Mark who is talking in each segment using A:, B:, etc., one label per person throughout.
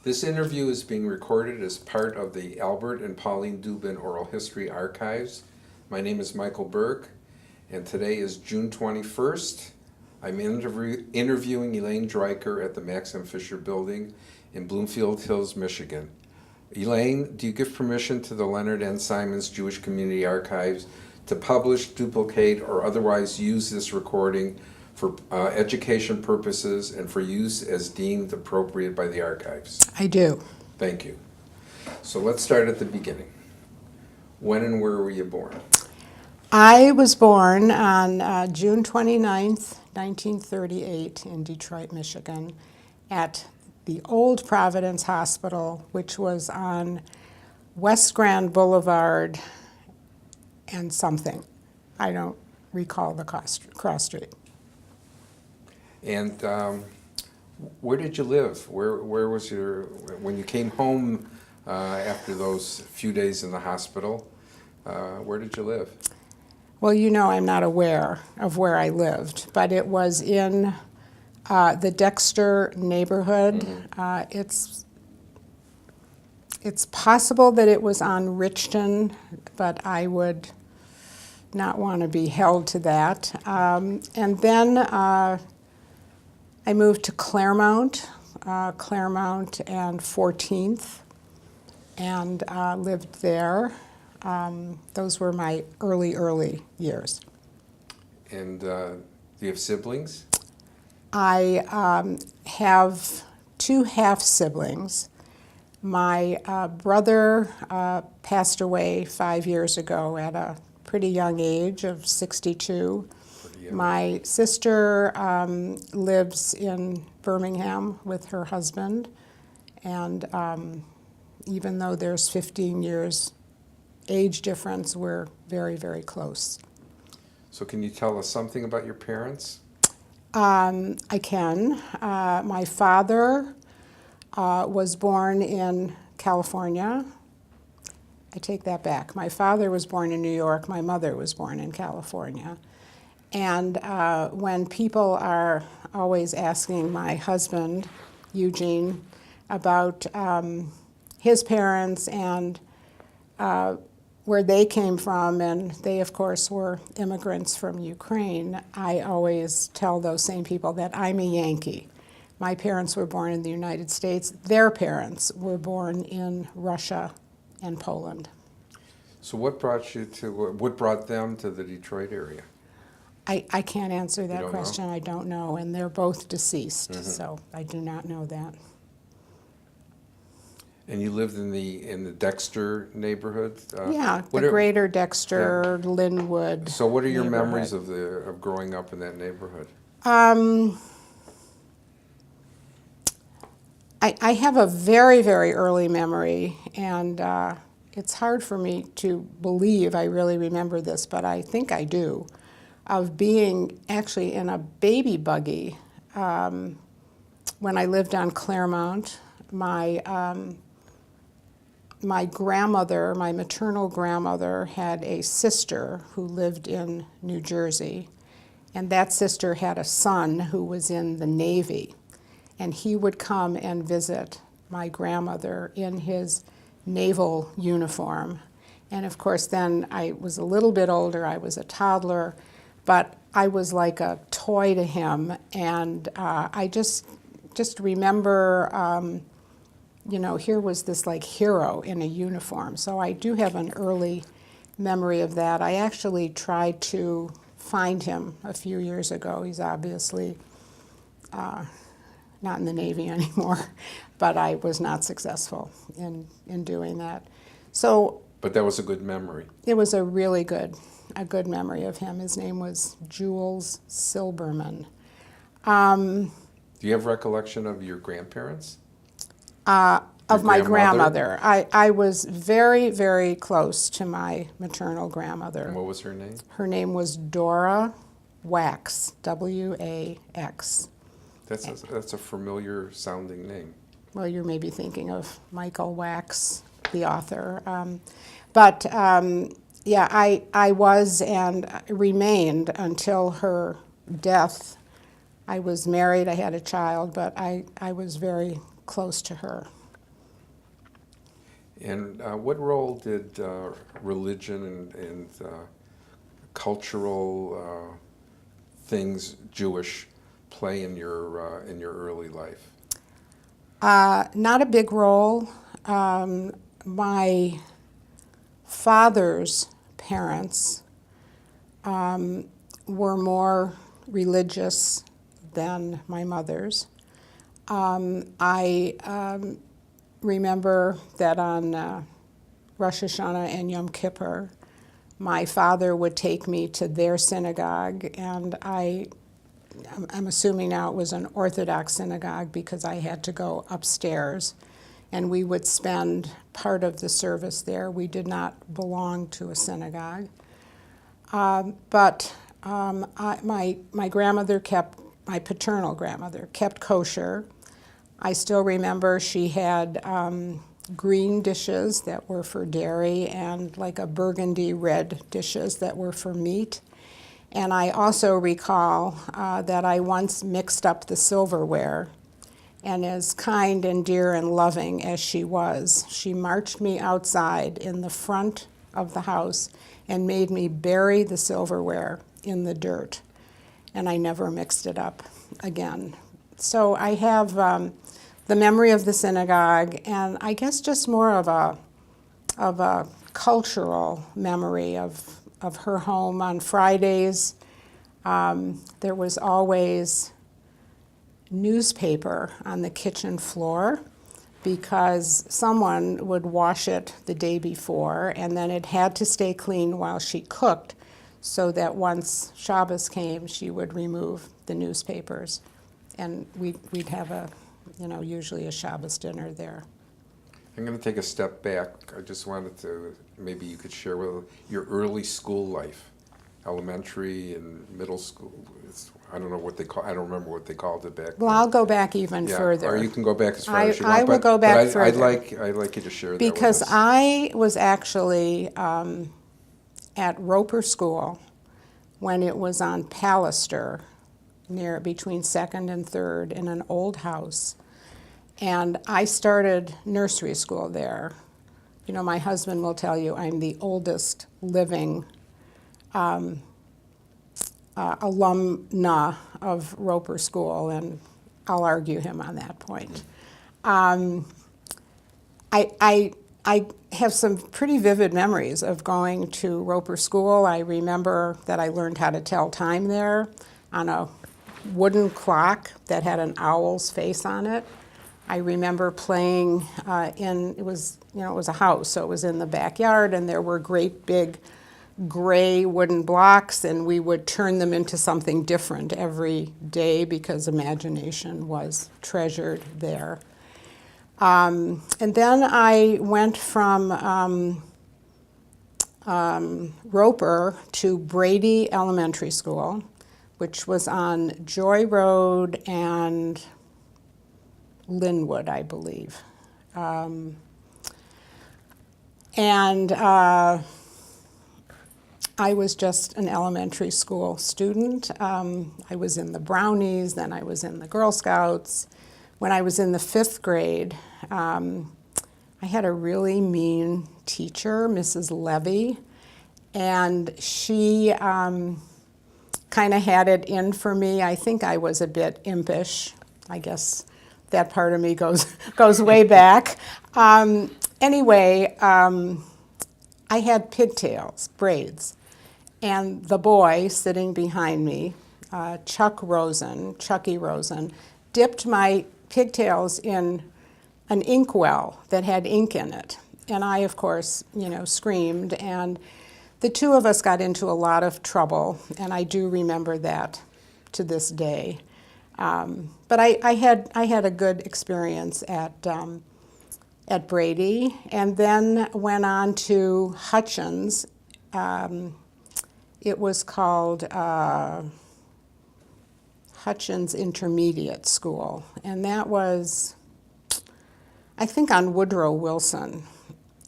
A: This interview is being recorded as part of the Albert and Pauline Dubin Oral History Archives. My name is Michael Burke, and today is June 21st. I'm interviewing Elaine Driker at the Max M. Fisher Building in Bloomfield Hills, Michigan. Elaine, do you give permission to the Leonard N. Simons Jewish Community Archives to publish, duplicate, or otherwise use this recording for education purposes and for use as deemed appropriate by the archives?
B: I do.
A: Thank you. So let's start at the beginning. When and where were you born?
B: I was born on June 29th, 1938 in Detroit, Michigan, at the old Providence Hospital, which was on West Grand Boulevard and something. I don't recall the cross street.
A: And where did you live? Where was when you came home after those few days in the hospital, where did you live?
B: Well, you know I'm not aware of where I lived, but it was in the Dexter neighborhood. Mm-hmm. It's possible that it was on Richton, but I would not want to be held to that. And then I moved to Claremont and 14th, and lived there. Those were my early years.
A: And do you have siblings?
B: I have two half-siblings. My brother passed away 5 years ago at a pretty young age of 62. My sister lives in Birmingham with her husband, and even though there's 15 years age difference, we're very close.
A: So can you tell us something about your parents?
B: I can. My father was born in California. I take that back. My father was born in New York. My mother was born in California. And when people are always asking my husband, Eugene, about his parents and where they came from, and they, of course, were immigrants from Ukraine, I always tell those same people that I'm a Yankee. My parents were born in the United States. Their parents were born in Russia and Poland.
A: So what brought them to the Detroit area?
B: I can't answer that question.
A: Know?
B: I don't know, and they're both deceased, so I do not know that.
A: And you lived in the Dexter neighborhood?
B: Yeah, the greater Dexter, yeah. Linwood.
A: So what are your memories of growing up in that neighborhood?
B: I have a very early memory, and it's hard for me to believe I really remember this, but I think I do, of being actually in a baby buggy when I lived on Claremont. My grandmother, my maternal grandmother, had a sister who lived in New Jersey, and that sister had a son who was in the Navy, and he would come and visit my grandmother in his naval uniform. And of course, then I was a little bit older, I was a toddler, but I was like a toy to him, and I just remember here was this like hero in a uniform. So I do have an early memory of that. I actually tried to find him a few years ago. He's obviously not in the Navy anymore, but I was not successful in doing that.
A: But that was a good memory.
B: It was a really good memory of him. His name was Jules Silberman.
A: Do you have recollection of your grandparents?
B: Of my grandmother. I was very close to my maternal grandmother.
A: And what was her name?
B: Her name was Dora Wax, W-A-X.
A: That's a familiar sounding name.
B: Well, you're maybe thinking of Michael Wax, the author. Yeah, I was and remained until her death. I was married, I had a child, but I was very close to her.
A: And what role did religion and cultural things, Jewish, play in your early life?
B: Not a big role. My father's parents were more religious than my mother's. I remember that on Rosh Hashanah and Yom Kippur, my father would take me to their synagogue, and I'm assuming now it was an Orthodox synagogue because I had to go upstairs, and we would spend part of the service there. We did not belong to a synagogue. But my grandmother my paternal grandmother kept kosher. I still remember she had green dishes that were for dairy and like a burgundy red dishes that were for meat. And I also recall that I once mixed up the silverware, and as kind and dear and loving as she was, she marched me outside in the front of the house and made me bury the silverware in the dirt, and I never mixed it up again. So I have the memory of the synagogue, and I guess just more of a cultural memory of her home. On Fridays, there was always newspaper on the kitchen floor because someone would wash it the day before, and then it had to stay clean while she cooked, so that once Shabbos came, she would remove the newspapers, and we'd have usually a Shabbos dinner there.
A: I'm going to take a step back. I just wanted to, maybe you could share with your early school life, elementary and middle school. I don't know what they call. I don't remember what they called it back
B: Well,
A: then.
B: I'll go back even further.
A: Or you can go back as far as you want.
B: I will go back
A: but
B: further.
A: I'd like you to share that
B: Because
A: with us.
B: I was actually at Roemer School when it was on Pallister, between 2nd and 3rd, in an old house. And I started nursery school there. You know, my husband will tell you I'm the oldest living alumna of Roemer School, and I'll argue him on that point. I have some pretty vivid memories of going to Roemer School. I remember that I learned how to tell time there on a wooden clock that had an owl's face on it. I remember playing it was a house, so it was in the backyard, and there were great big gray wooden blocks, and we would turn them into something different every day because imagination was treasured there. And then I went from Roemer to Brady Elementary School, which was on Joy Road and Linwood, I believe. I was just an elementary school student. I was in the Brownies, then I was in the Girl Scouts. When I was in the 5th grade, I had a really mean teacher, Mrs. Levy, and she kind of had it in for me. I think I was a bit impish. I guess that part of me goes way back. Anyway, I had pigtails, braids, and the boy sitting behind me, Chucky Rosen, dipped my pigtails in an inkwell that had ink in it. And I, of course, screamed, and the two of us got into a lot of trouble, and I do remember that to this day. But I had a good experience at Brady, and then went on to Hutchins. It was called Hutchins Intermediate School, and that was, I think, on Woodrow Wilson.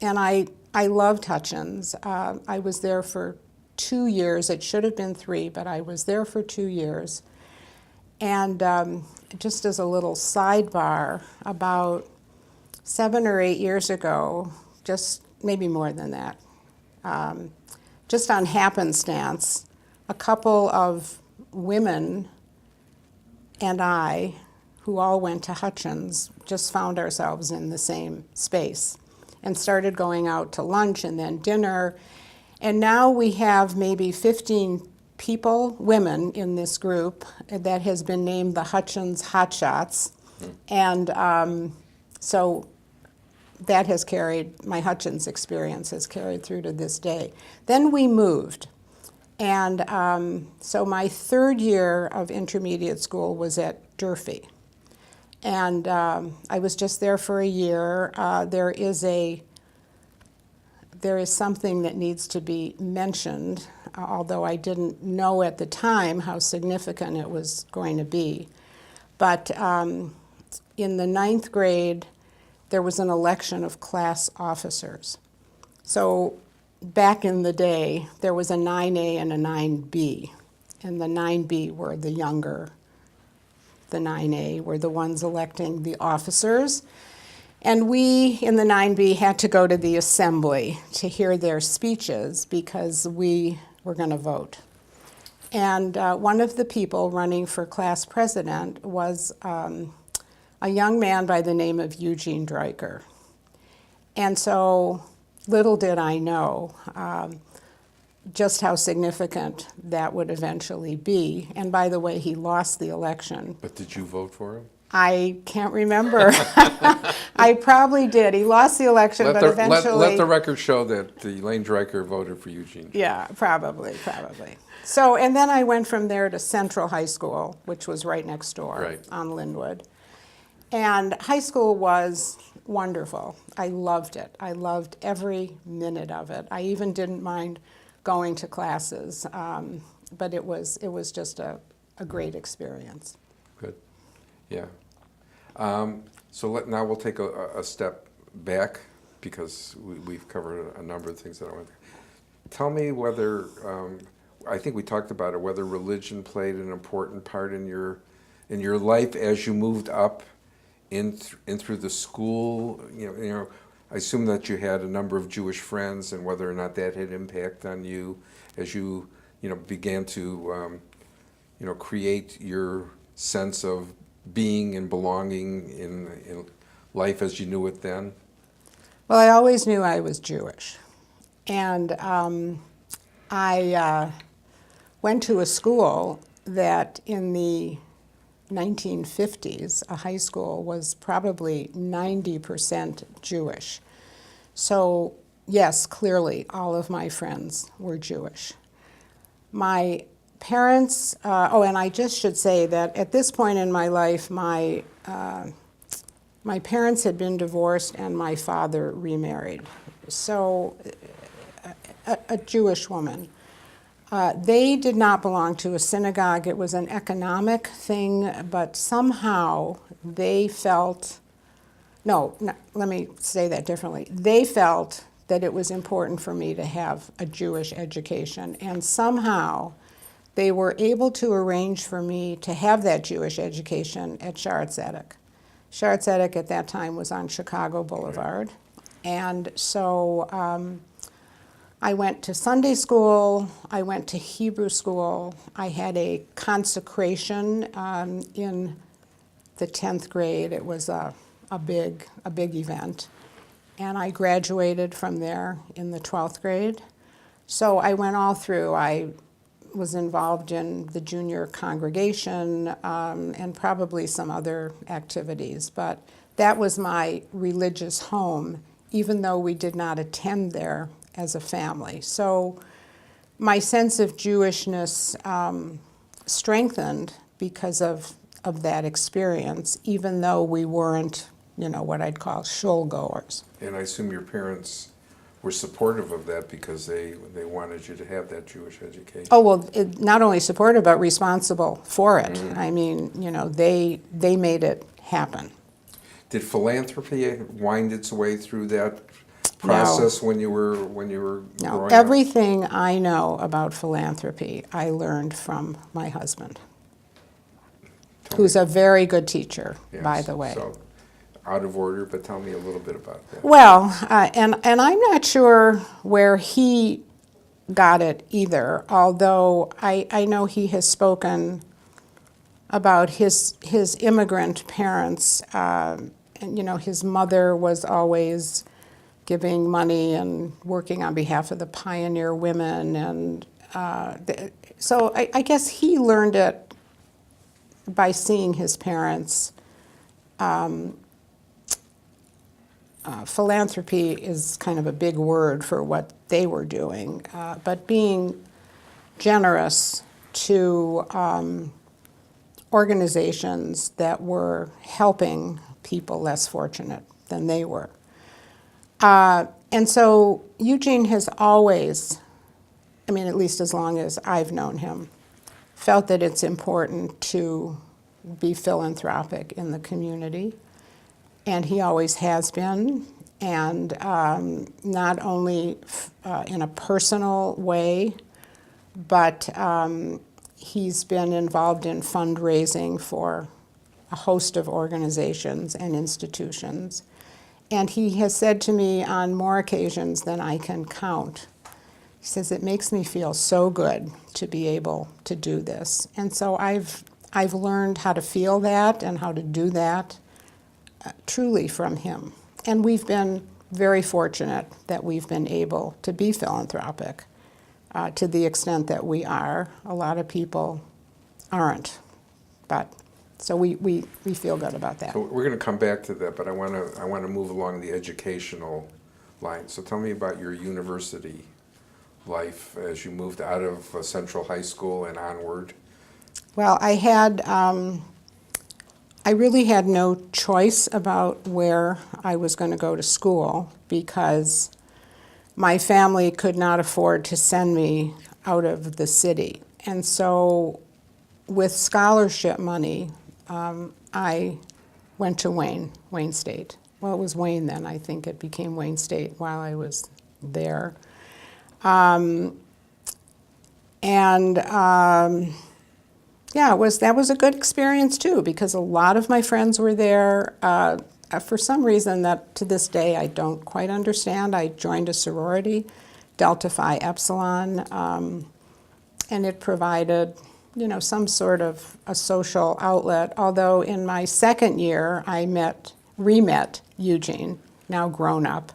B: And I loved Hutchins. I was there for 2 years. It should have been 3, but I was there for 2 years. And just as a little sidebar, about 7 or 8 years ago, just maybe more than that. Just on happenstance, a couple of women and I, who all went to Hutchins, just found ourselves in the same space and started going out to lunch and then dinner. And now we have maybe 15 people, women, in this group that has been named the Hutchins Hotshots. And so that has carried, my Hutchins experience has carried through to this day. Then we moved. And so my third year of intermediate school was at Durfee. And I was just there for a year. There is something that needs to be mentioned, although I didn't know at the time how significant it was going to be. But in the 9th grade, there was an election of class officers. So back in the day, there was a 9A and a 9B. And the 9B were the younger. The 9A were the ones electing the officers. And we, in the 9B, had to go to the assembly to hear their speeches because we were going to vote. And one of the people running for class president was a young man by the name of Eugene Driker. And so little did I know just how significant that would eventually be. And by the way, he lost the election.
A: But did you vote for him?
B: I can't remember. I probably did. He lost the election, but eventually...
A: Let the record show that Elaine Driker voted for Eugene.
B: Yeah, probably. So, and then I went from there to Central High School, which was right next door on Linwood. And high school was wonderful. I loved it. I loved every minute of it. I even didn't mind going to classes, but it was just a great experience.
A: Good. Yeah. So now we'll take a step back because we've covered a number of things that I want to. Tell me whether, I think we talked about it, whether religion played an important part in your life as you moved up in through the school. You know, I assume that you had a number of Jewish friends, and whether or not that had impact on you as you began to create your sense of being and belonging in life as you knew it then?
B: Well, I always knew I was Jewish. And I went to a school that in the 1950s, a high school, was probably 90% Jewish. So yes, clearly all of my friends were Jewish. My parents, and I just should say that at this point in my life, my parents had been divorced and my father remarried. So a Jewish woman. They did not belong to a synagogue. It was an economic thing, but somehow they felt, let me say that differently. They felt that it was important for me to have a Jewish education, and somehow they were able to arrange for me to have that Jewish education at SHA Malecha at that time was on Chicago Boulevard. And so I went to Sunday school, I went to Hebrew school, I had a consecration in the 10th grade. It was a big event. And I graduated from there in the 12th grade. So I went all through. I was involved in the junior congregation and probably some other activities. But that was my religious home, even though we did not attend there as a family. So my sense of Jewishness strengthened because of that experience, even though we weren't, what I'd call shul goers.
A: And I assume your parents were supportive of that because they wanted you to have that Jewish education.
B: Oh, well, not only supportive, but responsible for it. Mm-hmm. I mean, they made it happen.
A: Did philanthropy wind its way through that process when you were growing up?
B: Everything I know about philanthropy I learned from my husband, who's a very good teacher, by the way.
A: So, out of order, but tell me a little bit about that.
B: Well, and I'm not sure where he got it either, although I know he has spoken about his immigrant parents, and his mother was always giving money and working on behalf of the pioneer women, and so I guess he learned it by seeing his parents. Philanthropy is kind of a big word for what they were doing, but being generous to organizations that were helping people less fortunate than they were. And so Eugene has always, at least as long as I've known him, felt that it's important to be philanthropic in the community. And he always has been, and not only in a personal way, but he's been involved in fundraising for a host of organizations and institutions. And he has said to me on more occasions than I can count, he says, it makes me feel so good to be able to do this. And so I've learned how to feel that and how to do that truly from him. And we've been very fortunate that we've been able to be philanthropic to the extent that we are. A lot of people aren't, but so we feel good about that.
A: So we're going to come back to that, but I want to move along the educational line. So tell me about your university life as you moved out of Central High School and onward.
B: Well, I really had no choice about where I was going to go to school because my family could not afford to send me out of the city. And so with scholarship money, I went to Wayne State. Well, it was Wayne then. I think it became Wayne State while I was there. Yeah, that was a good experience too, because a lot of my friends were there. For some reason that to this day I don't quite understand, I joined a sorority, Delta Phi Epsilon, and it provided, some sort of a social outlet. Although in my second year I re-met Eugene, now grown up.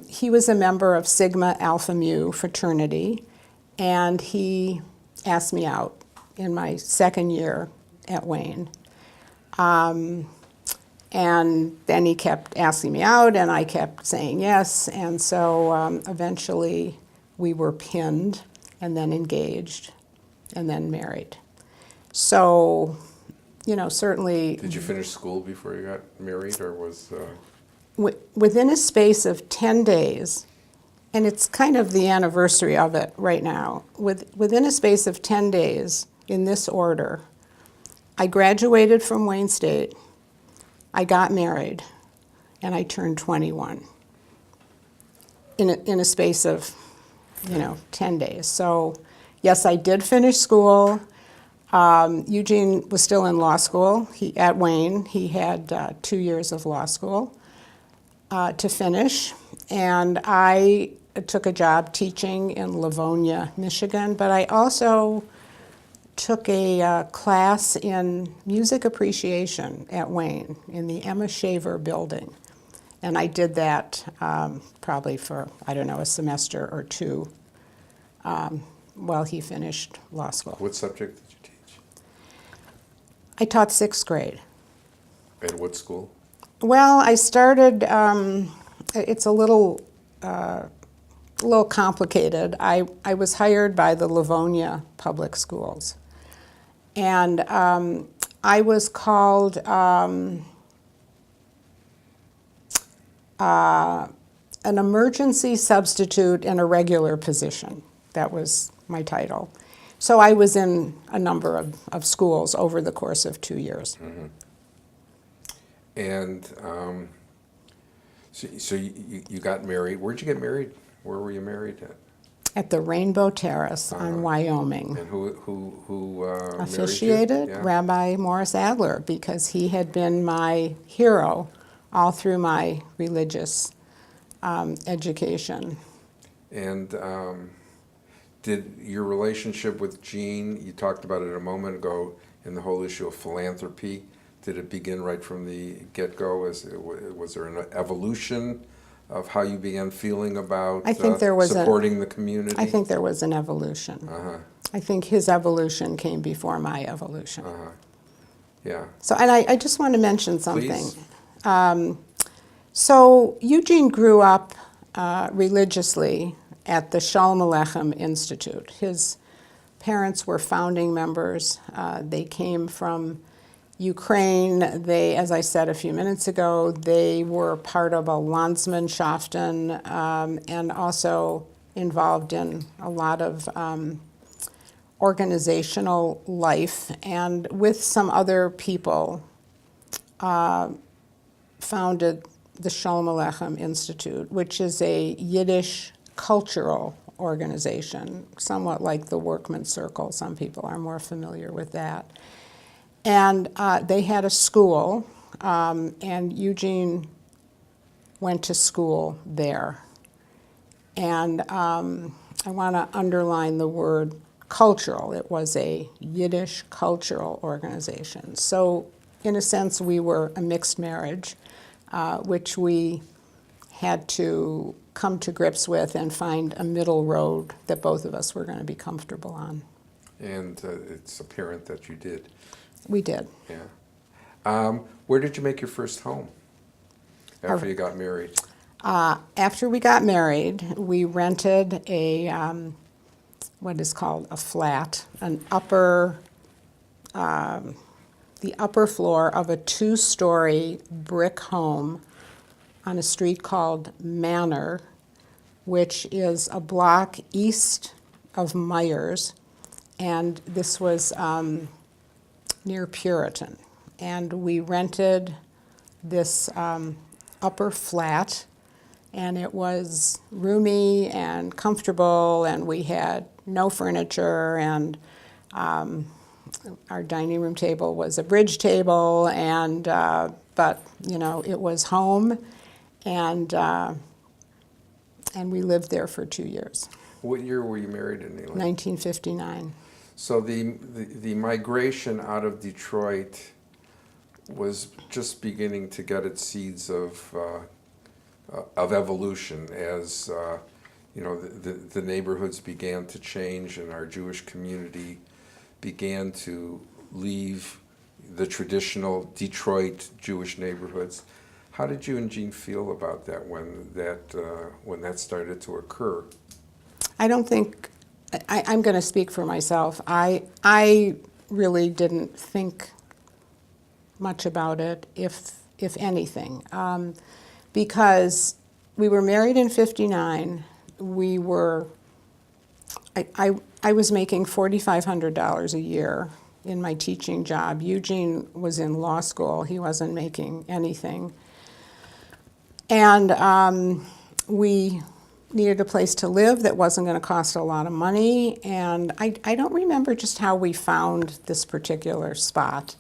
B: He was a member of Sigma Alpha Mu fraternity, and he asked me out in my second year at Wayne. And then he kept asking me out, and I kept saying yes, and so eventually we were pinned, and then engaged, and then married. So, certainly...
A: Did you finish school before you got married, or was...
B: Within a space of 10 days, and it's kind of the anniversary of it right now, within a space of 10 days, in this order, I graduated from Wayne State, I got married, and I turned 21 in a space of, 10 days. So, yes, I did finish school. Eugene was still in law school. At Wayne, he had 2 years of law school to finish, and I took a job teaching in Livonia, Michigan, but I also took a class in music appreciation at Wayne in the Emma Shaver building. And I did that probably for, a semester or two while he finished law school.
A: What subject did you teach?
B: I taught 6th grade.
A: At what school?
B: Well, I started, it's a little complicated. I was hired by the Livonia Public Schools. And I was called an emergency substitute in a regular position. That was my title. So I was in a number of schools over the course of 2 years.
A: Mm-hmm. And so you got married. Where'd you get married? Where were you married at?
B: At the Rainbow Terrace on Wyoming.
A: And who
B: Officiated
A: married you? Yeah.
B: Rabbi Morris Adler, because he had been my hero all through my religious education.
A: And did your relationship with Gene, you talked about it a moment ago in the whole issue of philanthropy, did it begin right from the get-go? Was there an evolution of how you began feeling about
B: I think there was
A: supporting the community?
B: I think there was an evolution. I think his evolution came before my evolution.
A: Yeah.
B: So, and I just want to mention something.
A: Please.
B: So Eugene grew up religiously at the SHA Malecha Institute. His parents were founding members. They came from Ukraine. They, as I said a few minutes ago, they were part of a Landsmannschaften and also involved in a lot of organizational life, and with some other people founded the SHA Malecha Institute, which is a Yiddish cultural organization, somewhat like the Workmen's Circle. Some people are more familiar with that. And they had a school, and Eugene went to school there. And I want to underline the word cultural. It was a Yiddish cultural organization. So in a sense, we were a mixed marriage, which we had to come to grips with and find a middle road that both of us were going to be comfortable on.
A: And it's apparent that you did.
B: We did.
A: Yeah. Where did you make your first home after you got married?
B: After we got married, we rented a what is called a flat, the upper floor of a 2-story brick home on a street called Manor, which is a block east of Myers, and this was near Puritan. And we rented this upper flat, and it was roomy and comfortable, and we had no furniture, and our dining room table was a bridge table, and but you know, it was home, and we lived there for 2 years.
A: What year were you married in, Elaine?
B: 1959.
A: So the migration out of Detroit was just beginning to get its seeds of evolution as you know, the neighborhoods began to change, and our Jewish community began to leave the traditional Detroit Jewish neighborhoods. How did you and Gene feel about that when that started to occur?
B: I don't think, I'm going to speak for myself. I really didn't think much about it, if anything, because we were married in '59. We were, I was making $4,500 a year in my teaching job. Eugene was in law school. He wasn't making anything. And we needed a place to live that wasn't going to cost a lot of money. And I don't remember just how we found this particular spot,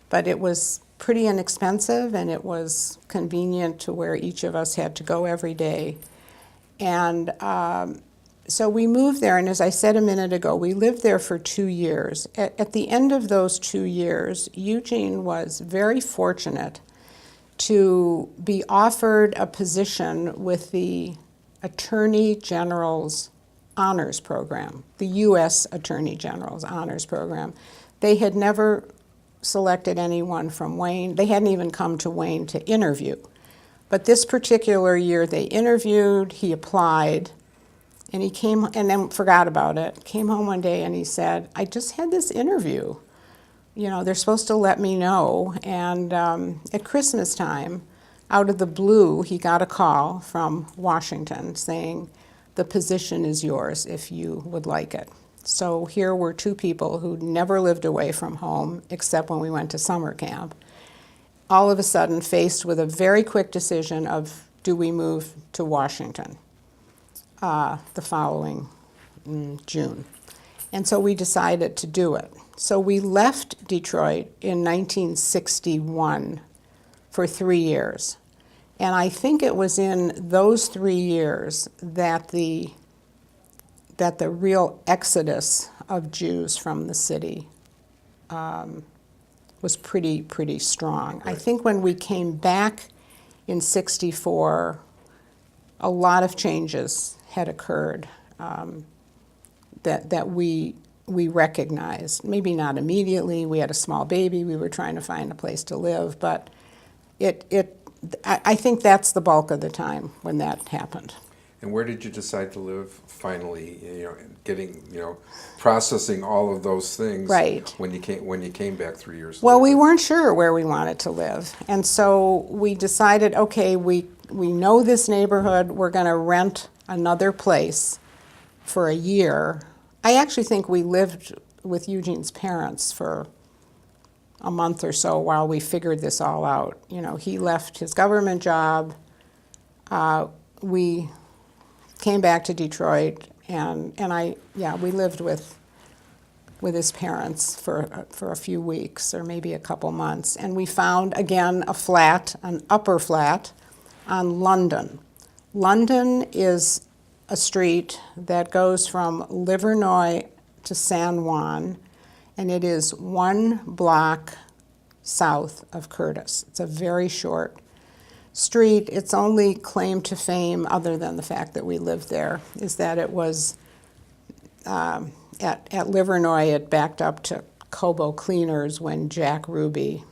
B: but it was pretty inexpensive, and it was convenient to where each of us had to go every day. And so we moved there, and as I said a minute ago, we lived there for 2 years. At the end of those 2 years, Eugene was very fortunate to be offered a position with the Attorney General's Honors Program, the U.S. Attorney General's Honors Program. They had never selected anyone from Wayne. They hadn't even come to Wayne to interview. But this particular year they interviewed, he applied, and he came and then forgot about it. Came home one day and he said, I just had this interview. You know, they're supposed to let me know. And at Christmas time, out of the blue, he got a call from Washington saying, the position is yours if you would like it. So here were 2 people who never lived away from home except when we went to summer camp, all of a sudden faced with a very quick decision of, do we move to Washington the following June. And so we decided to do it. So we left Detroit in 1961 for 3 years. And I think it was in those 3 years that the real exodus of Jews from the city was pretty strong.
A: Right.
B: I think when we came back in '64, a lot of changes had occurred that we recognized. Maybe not immediately. We had a small baby. We were trying to find a place to live, but I think that's the bulk of the time when that happened.
A: And where did you decide to live finally, processing all of those things
B: Right.
A: when you came back 3 years
B: Well, we
A: later?
B: weren't sure where we wanted to live. And so we decided, okay, we know this neighborhood, we're going to rent another place for a year. I actually think we lived with Eugene's parents for a month or so while we figured this all out. He left his government job. We came back to Detroit, and we lived with his parents for a few weeks or maybe a couple months. And we found, again, a flat, an upper flat on London. London is a street that goes from Livonia to San Juan, and it is 1 block south of Curtis. It's a very short street. Its only claim to fame, other than the fact that we lived there, is that it was at Livonia, it backed up to Cobo Cleaners when Jack Ruby,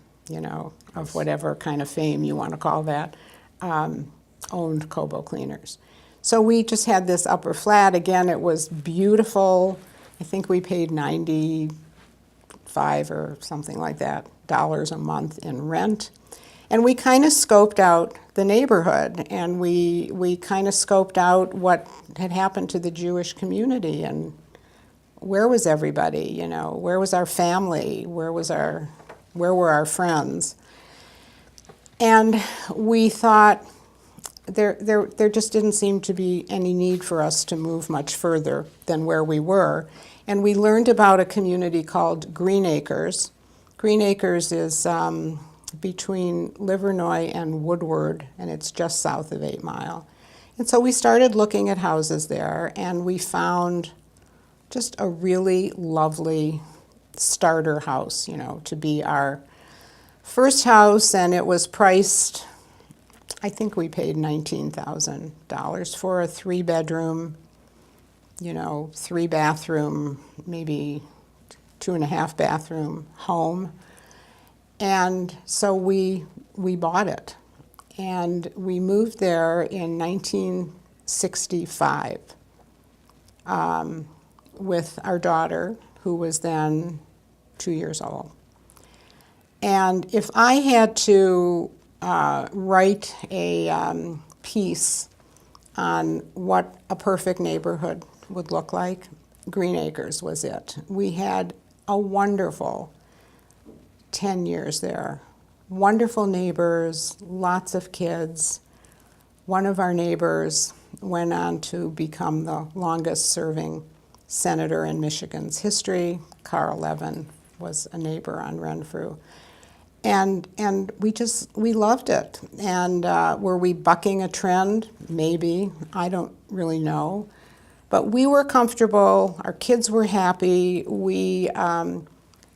B: of whatever kind of fame you want to call that, owned Cobo Cleaners. So we just had this upper flat. Again, it was beautiful. I think we paid $95 or something like that dollars a month in rent. And we kind of scoped out the neighborhood, and we kind of scoped out what had happened to the Jewish community, and where was everybody, where was our family, where were our friends. And we thought there just didn't seem to be any need for us to move much further than where we were. And we learned about a community called Green Acres. Green Acres is between Livonia and Woodward, and it's just south of 8 Mile. And so we started looking at houses there, and we found just a really lovely starter house, to be our first house, and it was priced, I think we paid $19,000 for a 3-bedroom, 3-bathroom, maybe 2.5-bathroom home. And so we bought it, and we moved there in 1965 with our daughter, who was then 2 years old. And if I had to write a piece on what a perfect neighborhood would look like, Green Acres was it. We had a wonderful 10 years there. Wonderful neighbors, lots of kids. One of our neighbors went on to become the longest serving senator in Michigan's history. Carl Levin was a neighbor on Renfrew. And we loved it. And were we bucking a trend? Maybe. I don't really know. But we were comfortable. Our kids were happy. We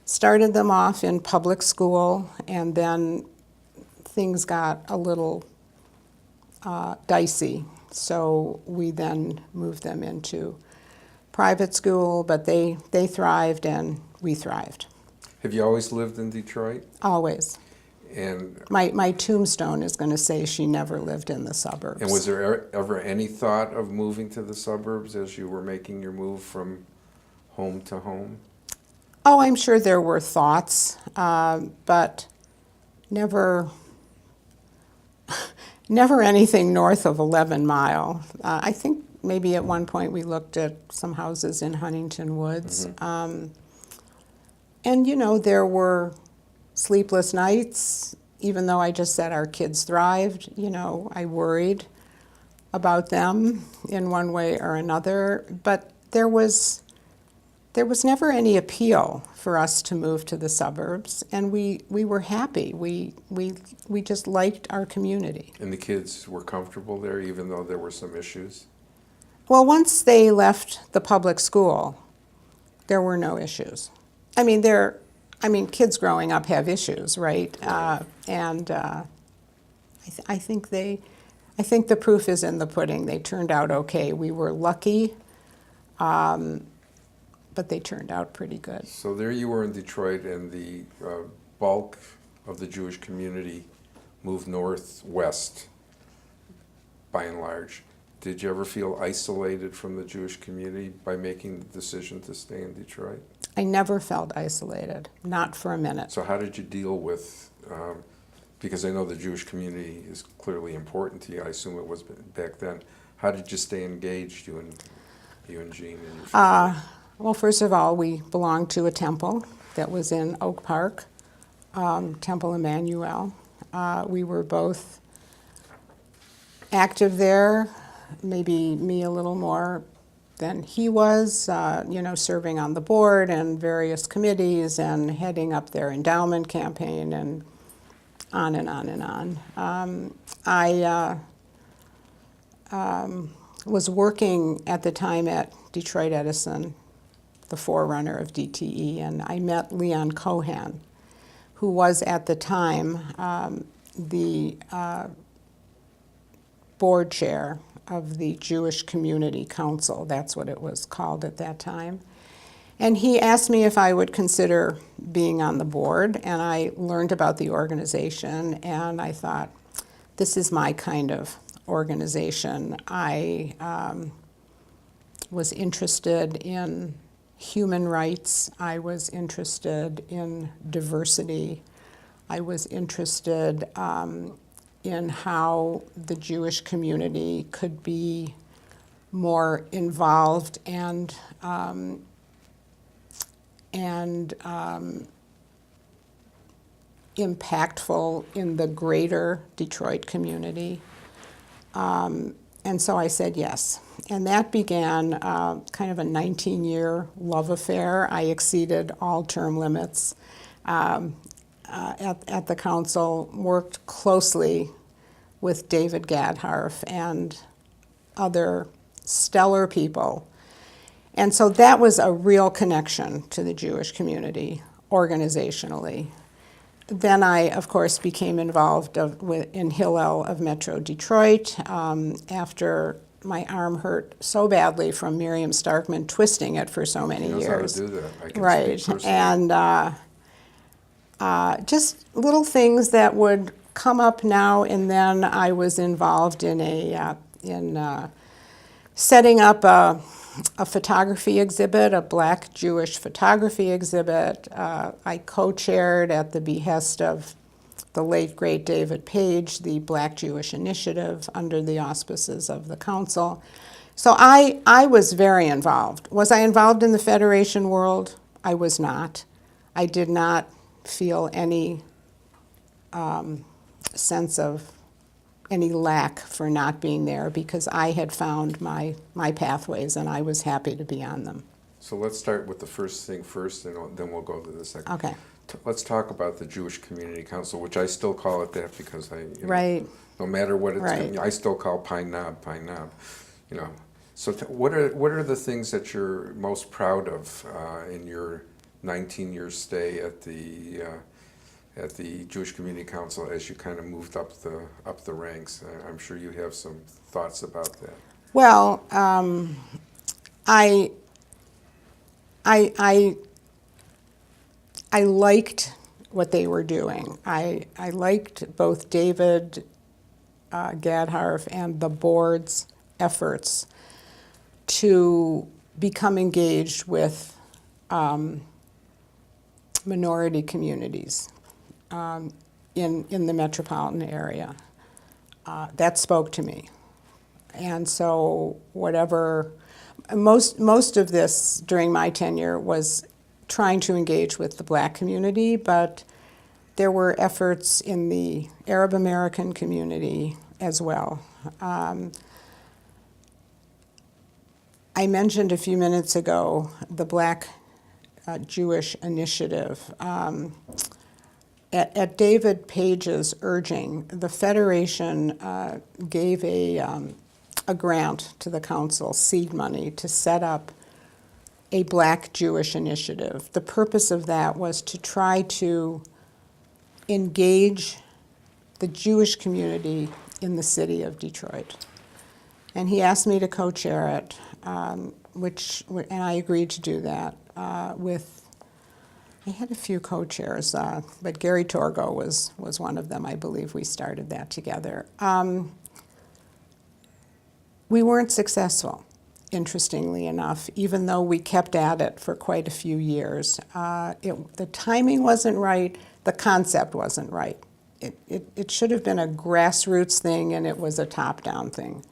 B: started them off in public school, and then things got a little dicey. So we then moved them into private school, but they thrived and we thrived.
A: Have you always lived in Detroit?
B: Always.
A: And
B: My tombstone is going to say she never lived in the suburbs.
A: And was there ever any thought of moving to the suburbs as you were making your move from home to home?
B: Oh, I'm sure there were thoughts, but never anything north of 11 Mile. I think maybe at one point we looked at some houses in Huntington Woods.
A: Mm-hmm.
B: And, there were sleepless nights, even though I just said our kids thrived. I worried about them in one way or another. But there was never any appeal for us to move to the suburbs, and we were happy. We just liked our community.
A: And the kids were comfortable there, even though there were some issues?
B: Well, once they left the public school, there were no issues. I mean, kids growing up have issues, right?
A: Right.
B: I think the proof is in the pudding. They turned out okay. We were lucky, but they turned out pretty good.
A: So there you were in Detroit, and the bulk of the Jewish community moved northwest, by and large. Did you ever feel isolated from the Jewish community by making the decision to stay in Detroit?
B: I never felt isolated, not for a minute.
A: So how did you deal with, because I know the Jewish community is clearly important to you, I assume it was back then. How did you stay engaged, you and Gene and your family?
B: Well, first of all, we belonged to a temple that was in Oak Park, Temple Emanu-El. We were both active there, maybe me a little more than he was, serving on the board and various committees and heading up their endowment campaign and on and on and on. I was working at the time at Detroit Edison, the forerunner of DTE, and I met Leon Cohan, who was at the time the board chair of the Jewish Community Council. That's what it was called at that time. And he asked me if I would consider being on the board, and I learned about the organization, and I thought, this is my kind of organization. I was interested in human rights. I was interested in diversity. I was interested in how the Jewish community could be more involved and impactful in the greater Detroit community. And so I said yes. And that began kind of a 19-year love affair. I exceeded all term limits at the council, worked closely with David Gadharf and other stellar people. And so that was a real connection to the Jewish community organizationally. Then I, of course, became involved in Hillel of Metro Detroit after my arm hurt so badly from Miriam Starkman twisting it for so many years.
A: She knows how to do that. I can
B: Right,
A: speak personally.
B: and just little things that would come up now and then. I was involved in setting up a photography exhibit, a Black Jewish photography exhibit. I co-chaired at the behest of the late, great David Page, the Black Jewish Initiative under the auspices of the council. So I was very involved. Was I involved in the Federation world? I was not. I did not feel any sense of any lack for not being there because I had found my pathways and I was happy to be on them.
A: So let's start with the first thing first, and then we'll go to the second.
B: Okay.
A: Let's talk about the Jewish Community Council, which I still call it that because
B: Right.
A: no matter what it's,
B: Right.
A: I still call Pine Knob. So what are the things that you're most proud of in your 19-year stay at the Jewish Community Council as you kind of moved up the ranks? I'm sure you have some thoughts about that.
B: Well, I liked what they were doing. I liked both David Gadharf and the board's efforts to become engaged with minority communities in the metropolitan area. That spoke to me. And so most of this during my tenure was trying to engage with the Black community, but there were efforts in the Arab American community as well. I mentioned a few minutes ago the Black Jewish Initiative. At David Page's urging, the Federation gave a grant to the council, seed money, to set up a Black Jewish Initiative. The purpose of that was to try to engage the Jewish community in the city of Detroit. And he asked me to co-chair it, and I agreed to do that I had a few co-chairs, but Gary Torgo was one of them. I believe we started that together. We weren't successful, interestingly enough, even though we kept at it for quite a few years. The timing wasn't right, the concept wasn't right. It should have been a grassroots thing, and it was a top-down thing.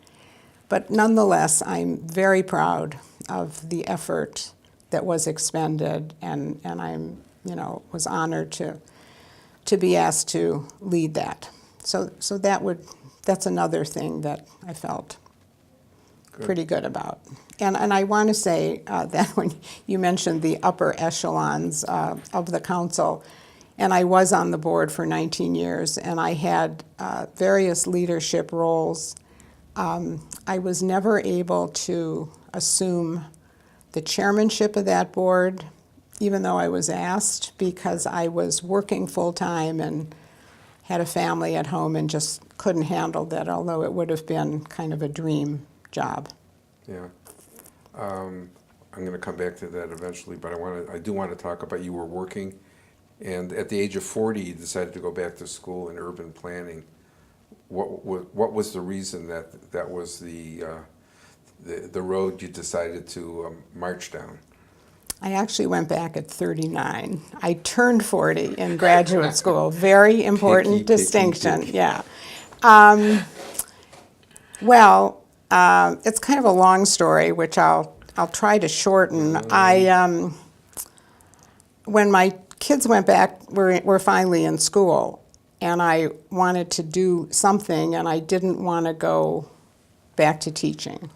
B: But nonetheless, I'm very proud of the effort that was expended, and I'm, was honored to be asked to lead that. So that's another thing that I felt pretty good about. And I want to say that when you mentioned the upper echelons of the council, and I was on the board for 19 years, and I had various leadership roles. I was never able to assume the chairmanship of that board, even though I was asked, because I was working full-time and had a family at home and just couldn't handle that, although it would have been kind of a dream job.
A: Yeah. I'm going to come back to that eventually, but I do want to talk about you were working, and at the age of 40, you decided to go back to school in urban planning. What was the reason that was the road you decided to march down?
B: I actually went back at 39. I turned 40 in graduate school. Very important distinction.
A: Picky.
B: Yeah. It's kind of a long story, which I'll try to shorten. When my kids went back, we're finally in school, and I wanted to do something, and I didn't want to go back to teaching.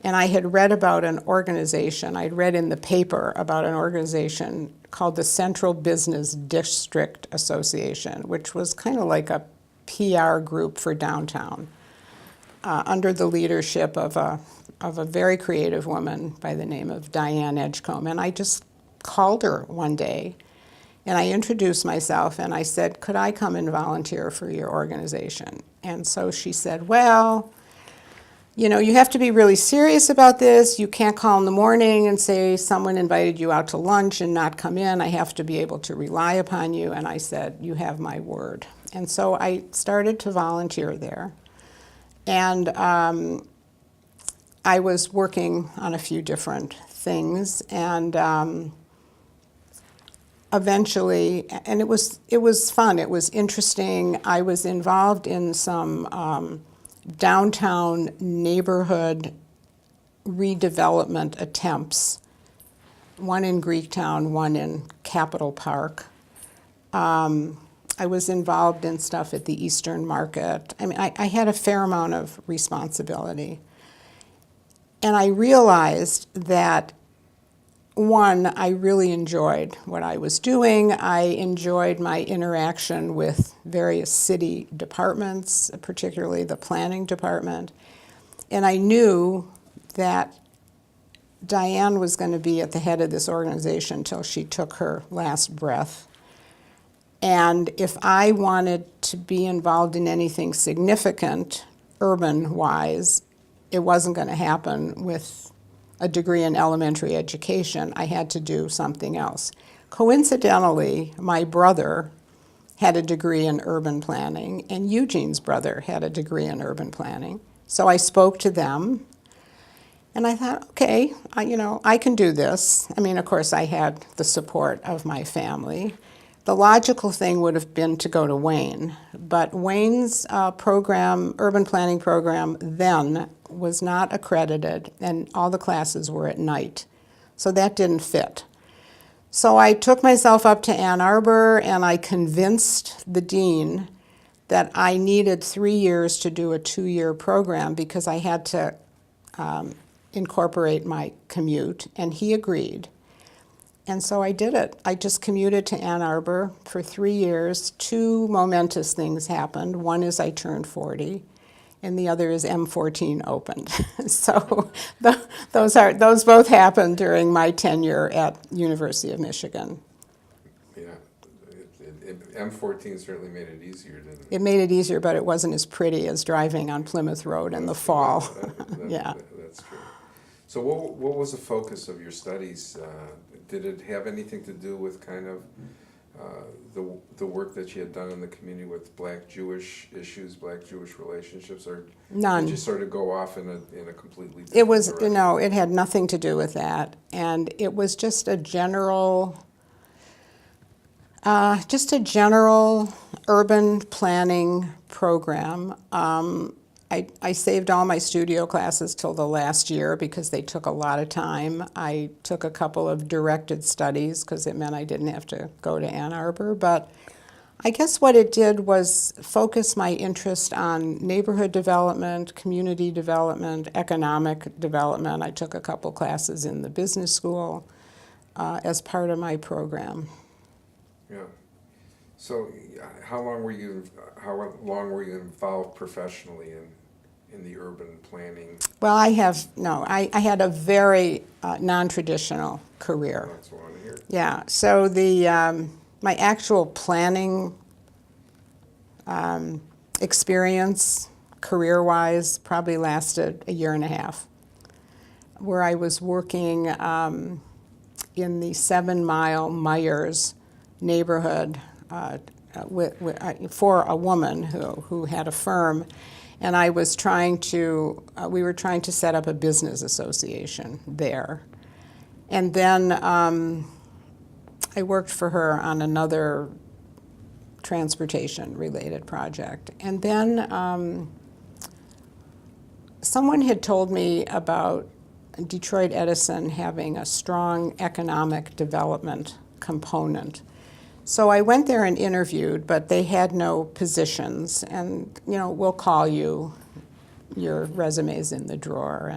B: And I had read about an organization, I'd read in the paper about an organization called the Central Business District Association, which was kind of like a PR group for downtown, under the leadership of a very creative woman by the name of Diane Edgecombe. And I just called her one day, and I introduced myself, and I said, could I come and volunteer for your organization? And so she said, well, you have to be really serious about this. You can't call in the morning and say someone invited you out to lunch and not come in. I have to be able to rely upon you. And I said, you have my word. And so I started to volunteer there. And I was working on a few different things. And eventually, and it was fun. It was interesting. I was involved in some downtown neighborhood redevelopment attempts, one in Greektown, one in Capitol Park. I was involved in stuff at the Eastern Market. I mean, I had a fair amount of responsibility. And I realized that, one, I really enjoyed what I was doing. I enjoyed my interaction with various city departments, particularly the planning department. And I knew that Diane was going to be at the head of this organization until she took her last breath. And if I wanted to be involved in anything significant, urban-wise, it wasn't going to happen with a degree in elementary education. I had to do something else. Coincidentally, my brother had a degree in urban planning, and Eugene's brother had a degree in urban planning. So I spoke to them, and I thought, okay, I can do this. I mean, of course, I had the support of my family. The logical thing would have been to go to Wayne, but Wayne's program, urban planning program, then was not accredited, and all the classes were at night. So that didn't fit. So I took myself up to Ann Arbor, and I convinced the dean that I needed 3 years to do a 2-year program because I had to incorporate my commute, and he agreed. And so I did it. I just commuted to Ann Arbor for 3 years. 2 momentous things happened. One is I turned 40, and the other is M14 opened. So those both happened during my tenure at University of Michigan.
A: Yeah, M14 certainly made it easier, didn't it?
B: It made it easier, but it wasn't as pretty as driving on Plymouth Road in the fall. Yeah.
A: That's true. So what was the focus of your studies? Did it have anything to do with kind of the work that you had done in the community with Black-Jewish issues, Black-Jewish relationships, or
B: None.
A: did you sort of go off in a completely different
B: It was,
A: direction?
B: no, it had nothing to do with that. And it was just a general urban planning program. I saved all my studio classes till the last year because they took a lot of time. I took a couple of directed studies because it meant I didn't have to go to Ann Arbor. But I guess what it did was focus my interest on neighborhood development, community development, economic development. I took a couple classes in the business school as part of my program.
A: Yeah. So how long were you involved professionally in the urban planning?
B: Well, I had a very non-traditional career.
A: That's what I want to hear.
B: Yeah, so my actual planning experience, career-wise, probably lasted 1.5 years, where I was working in the 7 Mile Myers neighborhood for a woman who had a firm, and we were trying to set up a business association there. And then I worked for her on another transportation-related project. And then someone had told me about Detroit Edison having a strong economic development component. So I went there and interviewed, but they had no positions. And, we'll call you, your resume's in the drawer.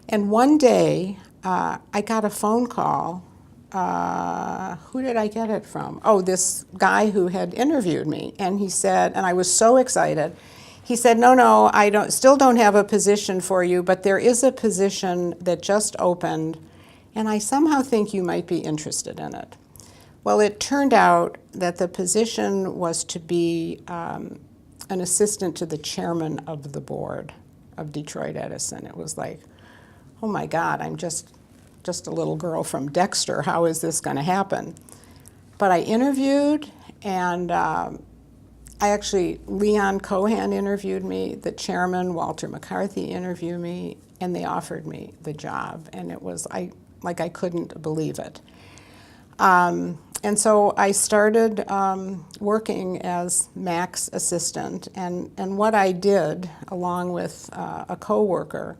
B: And one day, I got a phone call. Who did I get it from? Oh, this guy who had interviewed me. And he said, and I was so excited, he said, no, I still don't have a position for you, but there is a position that just opened, and I somehow think you might be interested in it. Well, it turned out that the position was to be an assistant to the chairman of the board of Detroit Edison. It was like, oh my God, I'm just a little girl from Dexter. How is this going to happen? But I interviewed, and Leon Cohan interviewed me, the chairman, Walter McCarthy interviewed me, and they offered me the job. And it was, I couldn't believe it. And so I started working as Mac's assistant, and what I did, along with a coworker,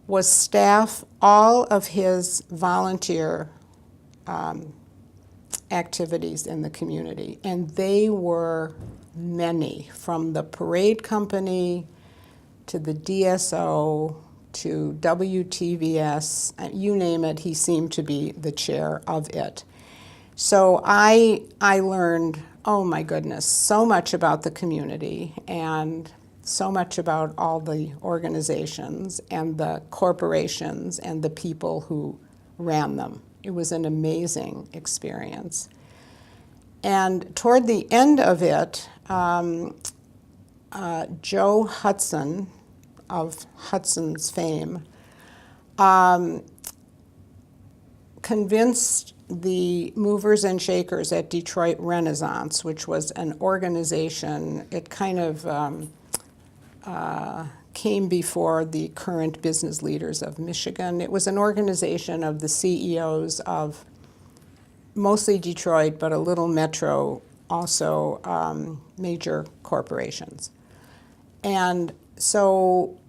B: was staff all of his volunteer activities in the community. And they were many, from the parade company to the DSO to WTVS, you name it, he seemed to be the chair of it. So I learned, oh my goodness, so much about the community and so much about all the organizations and the corporations and the people who ran them. It was an amazing experience. And toward the end of it, Joe Hudson, of Hutchins fame, convinced the movers and shakers at Detroit Renaissance, which was an organization, it kind of came before the current business leaders of Michigan. It was an organization of the CEOs of mostly Detroit, but a little metro, also major corporations. And so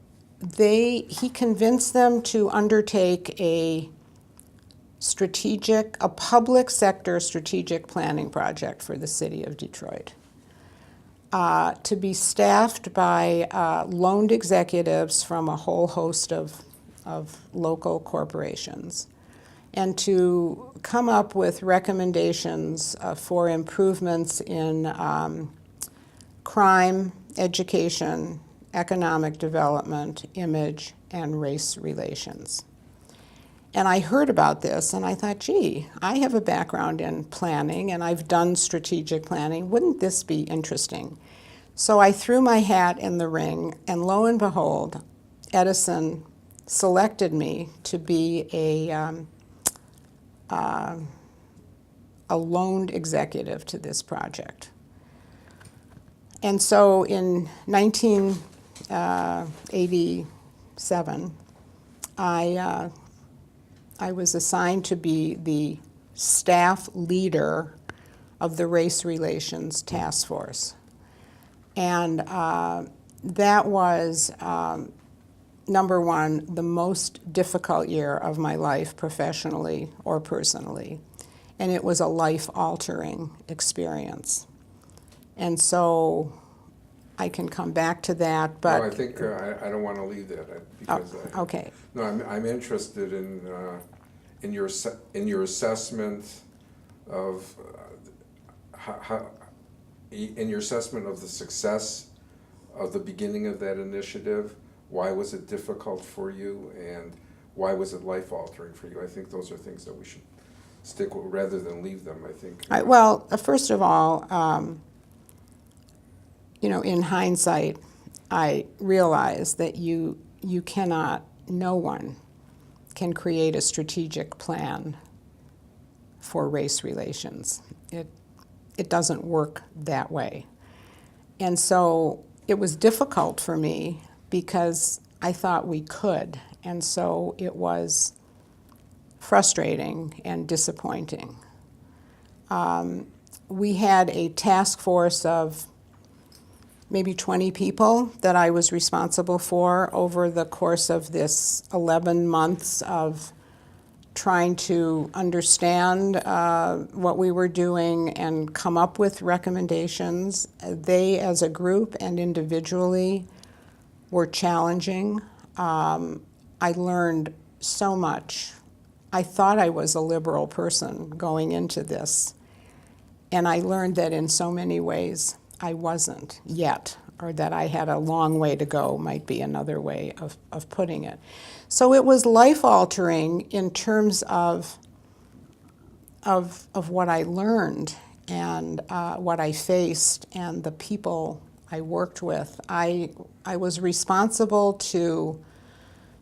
B: he convinced them to undertake a public sector strategic planning project for the city of Detroit, to be staffed by loaned executives from a whole host of of local corporations and to come up with recommendations for improvements in crime, education, economic development, image, and race relations. And I heard about this and I thought, gee, I have a background in planning and I've done strategic planning. Wouldn't this be interesting? So I threw my hat in the ring, and lo and behold, Edison selected me to be a loaned executive to this project. And so in 1987, I was assigned to be the staff leader of the Race Relations Task Force. And that was, number one, the most difficult year of my life, professionally or personally. And it was a life-altering experience. And so I can come back to that, but...
A: No, I think I don't want to leave that because
B: okay.
A: No, I'm interested in your assessment of in your assessment of the success of the beginning of that initiative. Why was it difficult for you, and why was it life-altering for you? I think those are things that we should stick with rather than leave them, I think.
B: Well, first of all, you know, in hindsight, I realize that no one can create a strategic plan for race relations. It doesn't work that way. And so it was difficult for me because I thought we could. And so it was frustrating and disappointing. We had a task force of maybe 20 people that I was responsible for over the course of this 11 months of trying to understand what we were doing and come up with recommendations. They, as a group and individually, were challenging. I learned so much. I thought I was a liberal person going into this, and I learned that in so many ways I wasn't yet, or that I had a long way to go might be another way of putting it. So it was life-altering in terms of what I learned and what I faced and the people I worked with. I was responsible to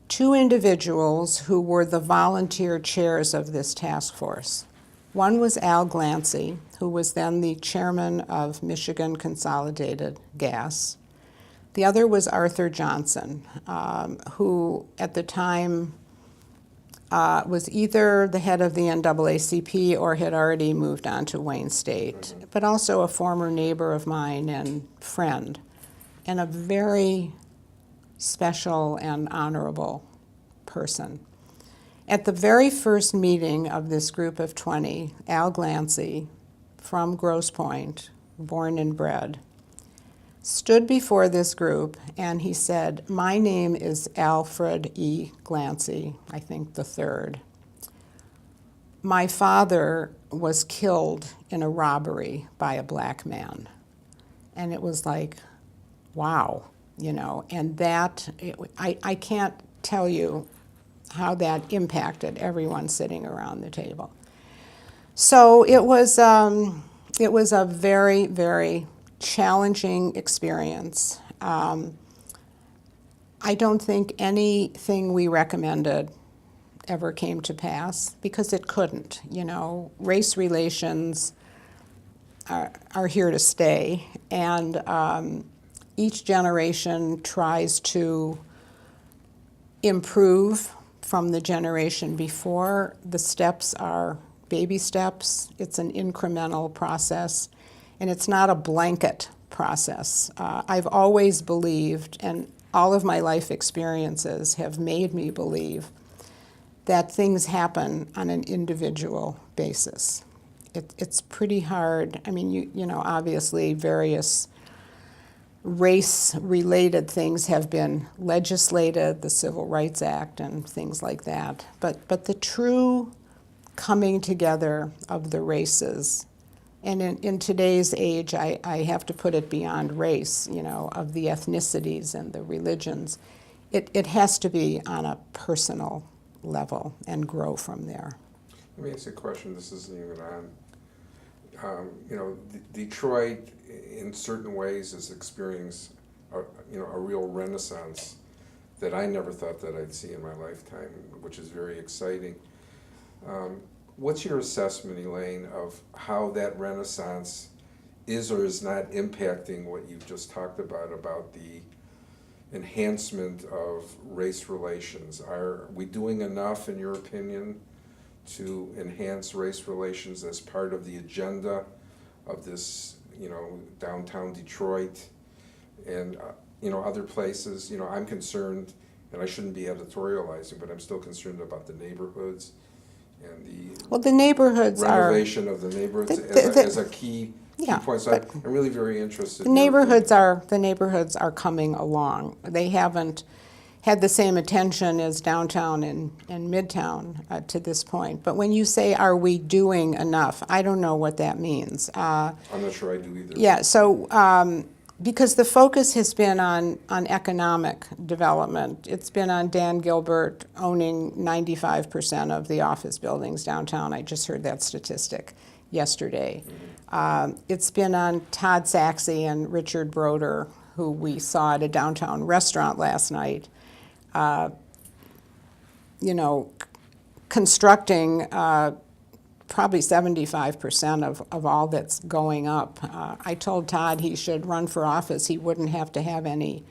B: two individuals who were the volunteer chairs of this task force. One was Al Glancy, who was then the chairman of Michigan Consolidated Gas. The other was Arthur Johnson, who at the time was either the head of the NAACP or had already moved on to Wayne State, but also a former neighbor of mine and friend, and a very special and honorable person. At the very first meeting of this group of 20, Al Glancy, from Grosse Pointe, born and bred, stood before this group and he said, "My name is Alfred E. Glancy, I think the third. My father was killed in a robbery by a black man." And it was like, wow, you know, and I can't tell you how that impacted everyone sitting around the table. So it was a very, very challenging experience. I don't think anything we recommended ever came to pass because it couldn't. You know, race relations are here to stay, and each generation tries to improve from the generation before. The steps are baby steps. It's an incremental process, and it's not a blanket process. I've always believed, and all of my life experiences have made me believe, that things happen on an individual basis. It's pretty hard. I mean, you know, obviously various race-related things have been legislated, the Civil Rights Act and things like that. But the true coming together of the races, and in today's age, I have to put it beyond race, of the ethnicities and the religions, it has to be on a personal level and grow from there.
A: Let me ask you a question. This isn't even on. Detroit, in certain ways, is experiencing, a real renaissance that I never thought that I'd see in my lifetime, which is very exciting. What's your assessment, Elaine, of how that renaissance is or is not impacting what you've just talked about the enhancement of race relations? Are we doing enough, in your opinion, to enhance race relations as part of the agenda of this, downtown Detroit and, other places? I'm concerned, and I shouldn't be editorializing, but I'm still concerned about the neighborhoods and
B: the neighborhoods
A: renovation of the neighborhoods as a key point. So I'm really very interested.
B: The neighborhoods are coming along. They haven't had the same attention as downtown and midtown to this point. But when you say, are we doing enough, I don't know what that means.
A: I'm not sure I do either.
B: Yeah, so because the focus has been on economic development. It's been on Dan Gilbert owning 95% of the office buildings downtown. I just heard that statistic yesterday. Mm-hmm. It's been on Todd Saxe and Richard Broder, who we saw at a downtown restaurant last night, constructing probably 75% of all that's going up. I told Todd he should run for office. He wouldn't have to have any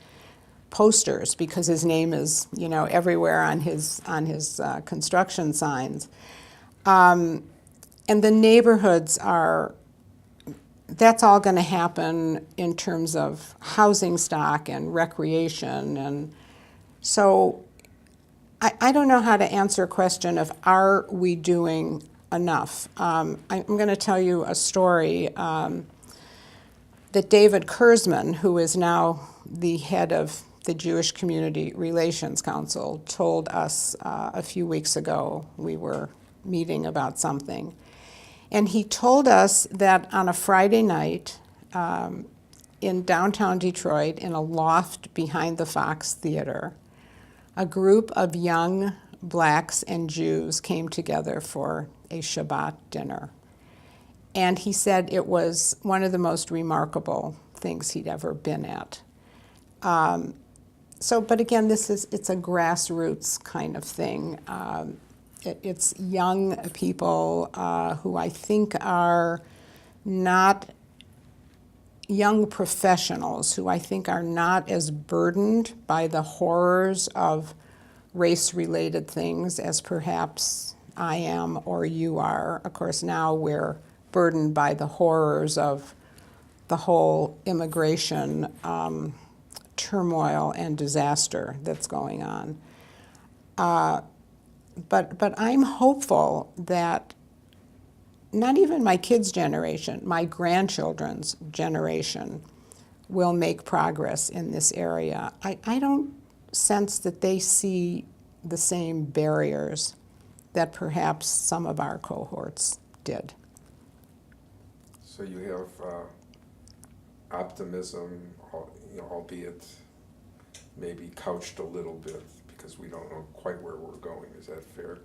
B: posters because his name is, everywhere on his construction signs. And the neighborhoods that's all going to happen in terms of housing stock and recreation. And so I don't know how to answer a question of, are we doing enough? I'm going to tell you a story that David Kurzman, who is now the head of the Jewish Community Relations Council, told us a few weeks ago. We were meeting about something. And he told us that on a Friday night in downtown Detroit, in a loft behind the Fox Theater, a group of young blacks and Jews came together for a Shabbat dinner. And he said it was one of the most remarkable things he'd ever been at. But again, it's a grassroots kind of thing. It's young people who I think are not young professionals, who I think are not as burdened by the horrors of race-related things as perhaps I am or you are. Of course, now we're burdened by the horrors of the whole immigration turmoil and disaster that's going on. But I'm hopeful that not even my kids' generation, my grandchildren's generation will make progress in this area. I don't sense that they see the same barriers that perhaps some of our cohorts did.
A: So you have optimism, albeit maybe couched a little bit because we don't know quite where we're going. Is that fair?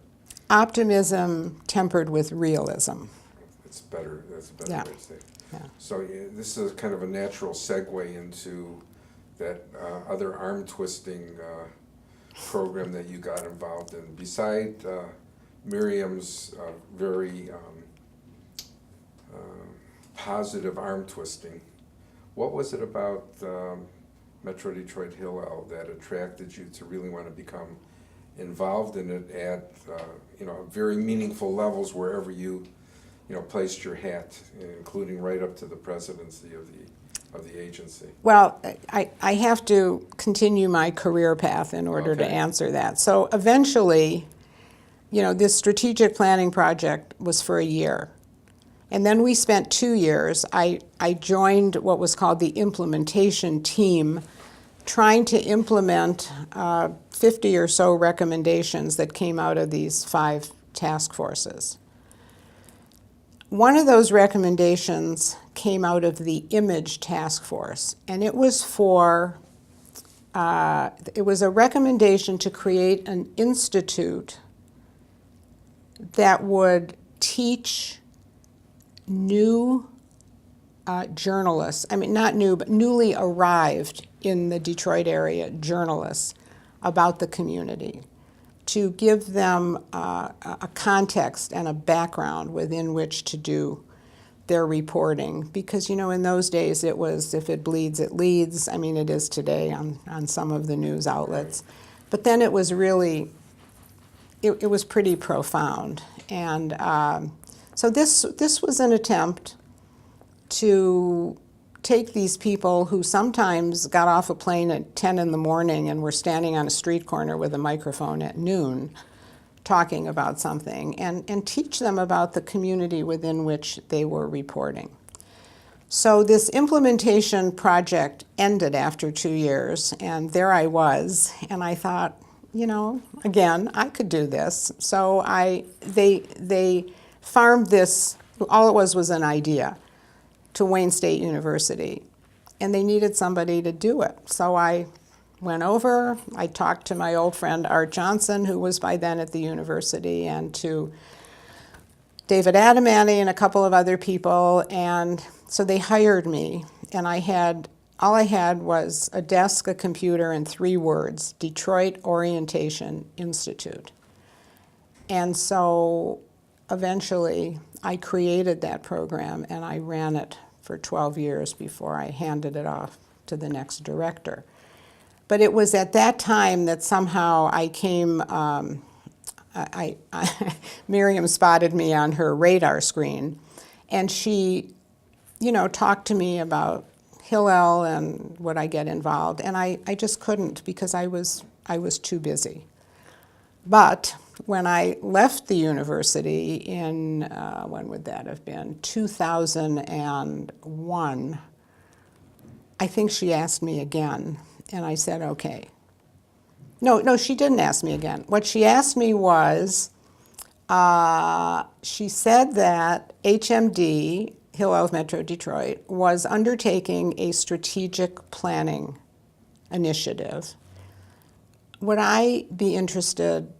B: Optimism tempered with realism.
A: That's better. That's a better way to say it.
B: Yeah.
A: So this is kind of a natural segue into that other arm twisting program that you got involved in. Beside Miriam's very positive arm twisting, what was it about Metro Detroit Hillel that attracted you to really want to become involved in it at very meaningful levels wherever you placed your hat, including right up to the presidency of the agency?
B: Well, I have to continue my career path in order to answer that. So eventually, this strategic planning project was for a year. And then we spent 2 years. I joined what was called the implementation team, trying to implement 50 or so recommendations that came out of these 5 task forces. One of those recommendations came out of the image task force, and it was a recommendation to create an institute that would teach new journalists, I mean, not new, but newly arrived in the Detroit area journalists about the community, to give them a context and a background within which to do their reporting. Because, you know, in those days it was, if it bleeds, it leads. I mean, it is today on some of the news outlets. But then it was really, it was pretty profound. And so this was an attempt to take these people who sometimes got off a plane at 10 in the morning and were standing on a street corner with a microphone at noon talking about something, and teach them about the community within which they were reporting. So this implementation project ended after 2 years, and there I was, and I thought, you know, again, I could do this. So they farmed this, all it was an idea, to Wayne State University, and they needed somebody to do it. So I went over, I talked to my old friend Art Johnson, who was by then at the university, and to David Adamani and a couple of other people, and so they hired me, and all I had was a desk, a computer, and 3 words: Detroit Orientation Institute. And so eventually I created that program, and I ran it for 12 years before I handed it off to the next director. But it was at that time that somehow I came, Miriam spotted me on her radar screen, and she, you know, talked to me about Hillel and would I get involved, and I just couldn't because I was too busy. But when I left the university in, when would that have been, 2001, I think she asked me again, and I said, okay. No, she didn't ask me again. What she asked me was, she said that HMD, Hillel of Metro Detroit, was undertaking a strategic planning initiative. Would I be interested,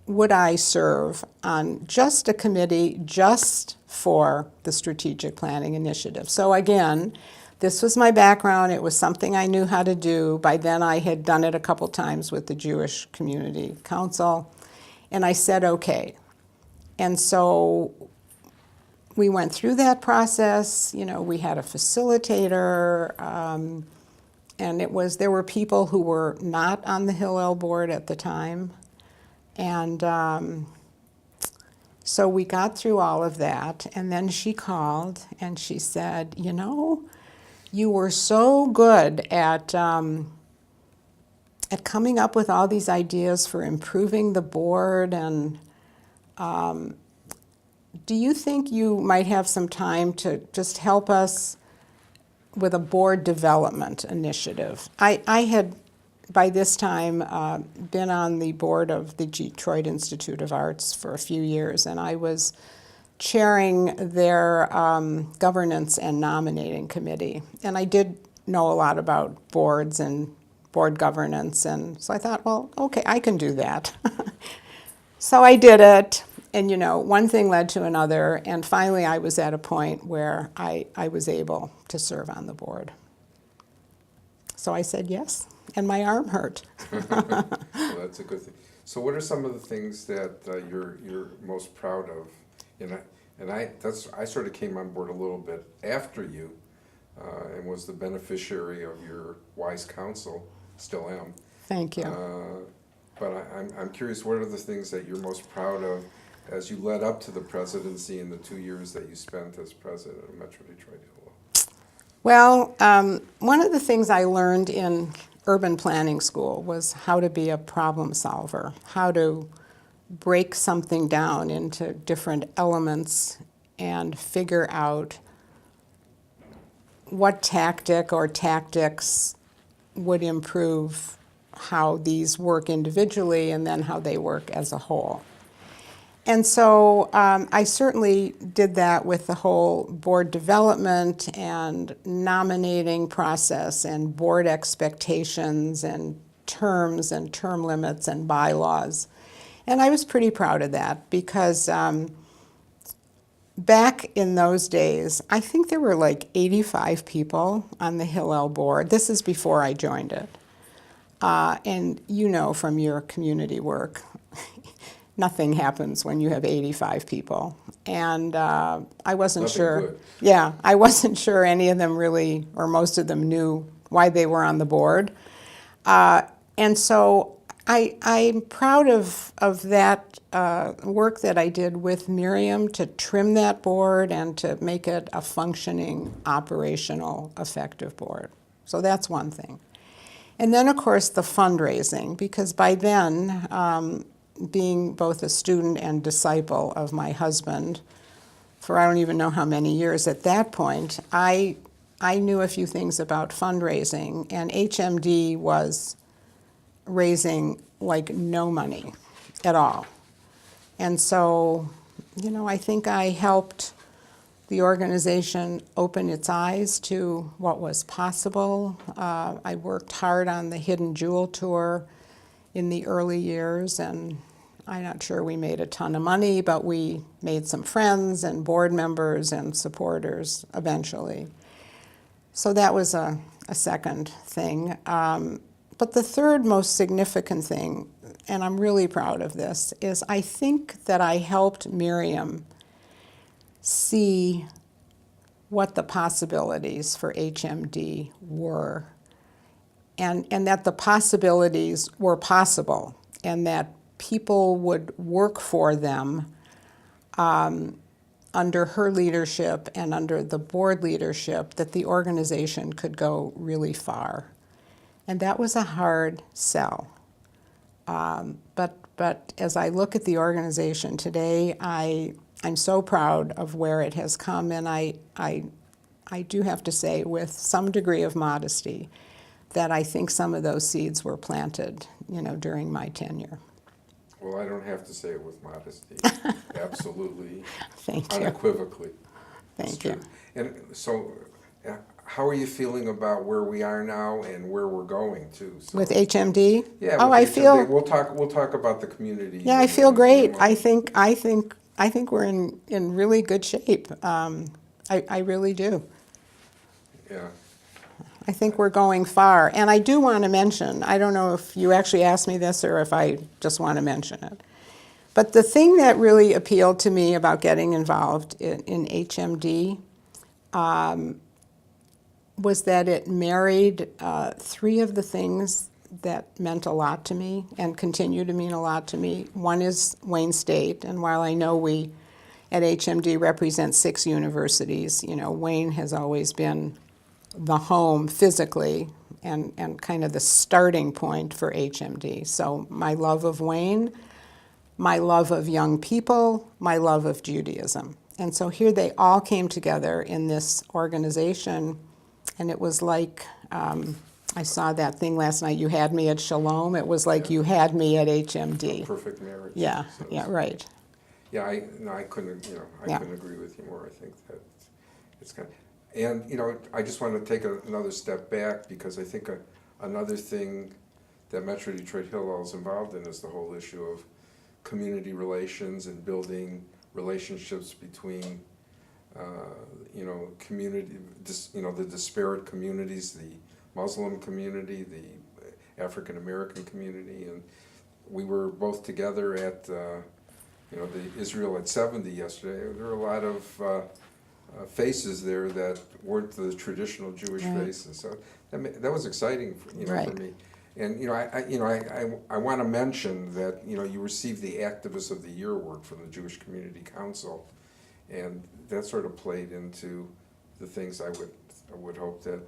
B: would I serve on just a committee just for the strategic planning initiative? So again, this was my background. It was something I knew how to do. By then I had done it a couple times with the Jewish Community Council, and I said okay. And so we went through that process. You know, we had a facilitator, and there were people who were not on the Hillel board at the time. And so we got through all of that, and then she called and she said, you know, you were so good at coming up with all these ideas for improving the board, and do you think you might have some time to just help us with a board development initiative? I had, by this time, been on the board of the Detroit Institute of Arts for a few years, and I was chairing their governance and nominating committee. And I did know a lot about boards and board governance, and so I thought, well, okay, I can do that. So I did it, and you know, one thing led to another, and finally I was at a point where I was able to serve on the board. So I said yes, and my arm hurt.
A: Well, that's a good thing. So what are some of the things that you're most proud of? I sort of came on board a little bit after you, and was the beneficiary of your wise counsel, still am.
B: Thank you.
A: But I'm curious, what are the things that you're most proud of as you led up to the presidency in the 2 years that you spent as president of Metro Detroit?
B: Well, one of the things I learned in urban planning school was how to be a problem solver, how to break something down into different elements and figure out what tactic or tactics would improve how these work individually and then how they work as a whole. And so I certainly did that with the whole board development and nominating process and board expectations and terms and term limits and bylaws. And I was pretty proud of that because back in those days, I think there were like 85 people on the Hillel board. This is before I joined it. And you know from your community work, nothing happens when you have 85 people. And I wasn't
A: Nothing
B: sure.
A: good.
B: Yeah, I wasn't sure any of them really, or most of them knew why they were on the board. And so I'm proud of that work that I did with Miriam to trim that board and to make it a functioning, operational, effective board. So that's one thing. And then, of course, the fundraising, because by then, being both a student and disciple of my husband for I don't even know how many years at that point, I knew a few things about fundraising, and HMD was raising like no money at all. And so, you know, I think I helped the organization open its eyes to what was possible. I worked hard on the Hidden Jewel Tour in the early years, and I'm not sure we made a ton of money, but we made some friends and board members and supporters eventually. So that was a second thing. But the third most significant thing, and I'm really proud of this, is I think that I helped Miriam see what the possibilities for HMD were, and that the possibilities were possible, and that people would work for them under her leadership and under the board leadership, that the organization could go really far. And that was a hard sell. But as I look at the organization today, I'm so proud of where it has come, and I do have to say, with some degree of modesty, that I think some of those seeds were planted, you know, during my tenure.
A: Well, I don't have to say it with modesty. Absolutely.
B: Thank you.
A: Unequivocally.
B: Thank
A: It's
B: you.
A: true. And so, how are you feeling about where we are now and where we're going to? So,
B: With HMD?
A: yeah.
B: Oh,
A: with
B: I
A: HMD.
B: feel.
A: We'll talk about the community.
B: Yeah, I
A: in
B: feel
A: a
B: great.
A: moment.
B: I think we're in really good shape. I really do.
A: Yeah.
B: I think we're going far. And I do want to mention, I don't know if you actually asked me this or if I just want to mention it, but the thing that really appealed to me about getting involved in HMD was that it married three of the things that meant a lot to me and continue to mean a lot to me. One is Wayne State, and while I know we at HMD represent 6 universities, you know, Wayne has always been the home physically and kind of the starting point for HMD. So my love of Wayne, my love of young people, my love of Judaism. And so here they all came together in this organization, and it was like, I saw that thing last night, you had me at Shalom. It was like you had me at HMD.
A: A perfect marriage.
B: Yeah,
A: So
B: yeah, right.
A: Yeah, I couldn't,
B: Yeah.
A: couldn't agree with you more. I think that it's kind of, and I just want to take another step back, because I think another thing that Metro Detroit Hillel is involved in is the whole issue of community relations and building relationships between, community, the disparate communities, the Muslim community, the African American community, and we were both together at the Israel at 70 yesterday. There were a lot of faces there that weren't the traditional Jewish
B: Right.
A: faces, so that was exciting for
B: Right.
A: me. And I want to mention that you received the Activist of the Year award from the Jewish Community Council, and that sort of played into the things I would hope that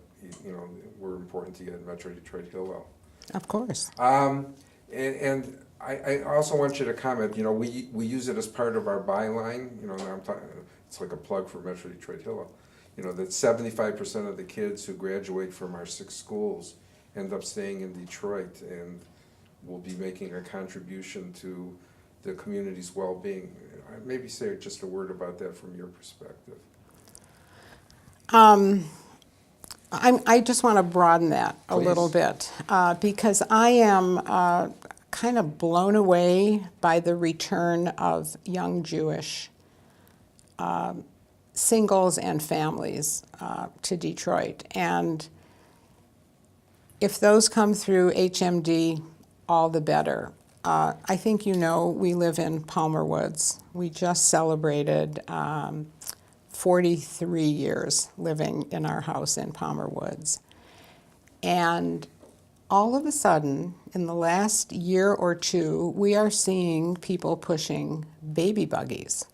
A: were important to get in Metro Detroit Hillel.
B: Of course.
A: And I also want you to comment. We use it as part of our byline. Now I'm talking it's like a plug for Metro Detroit Hillel, you know, that 75% of the kids who graduate from our 6 schools end up staying in Detroit and will be making a contribution to the community's well-being. Maybe say just a word about that from your perspective.
B: I just want to broaden that a
A: Please.
B: little bit because I am kind of blown away by the return of young Jewish singles and families to Detroit. And if those come through HMD, all the better. I think you know we live in Palmer Woods. We just celebrated 43 years living in our house in Palmer Woods. And all of a sudden, in the last year or two, we are seeing people pushing baby buggies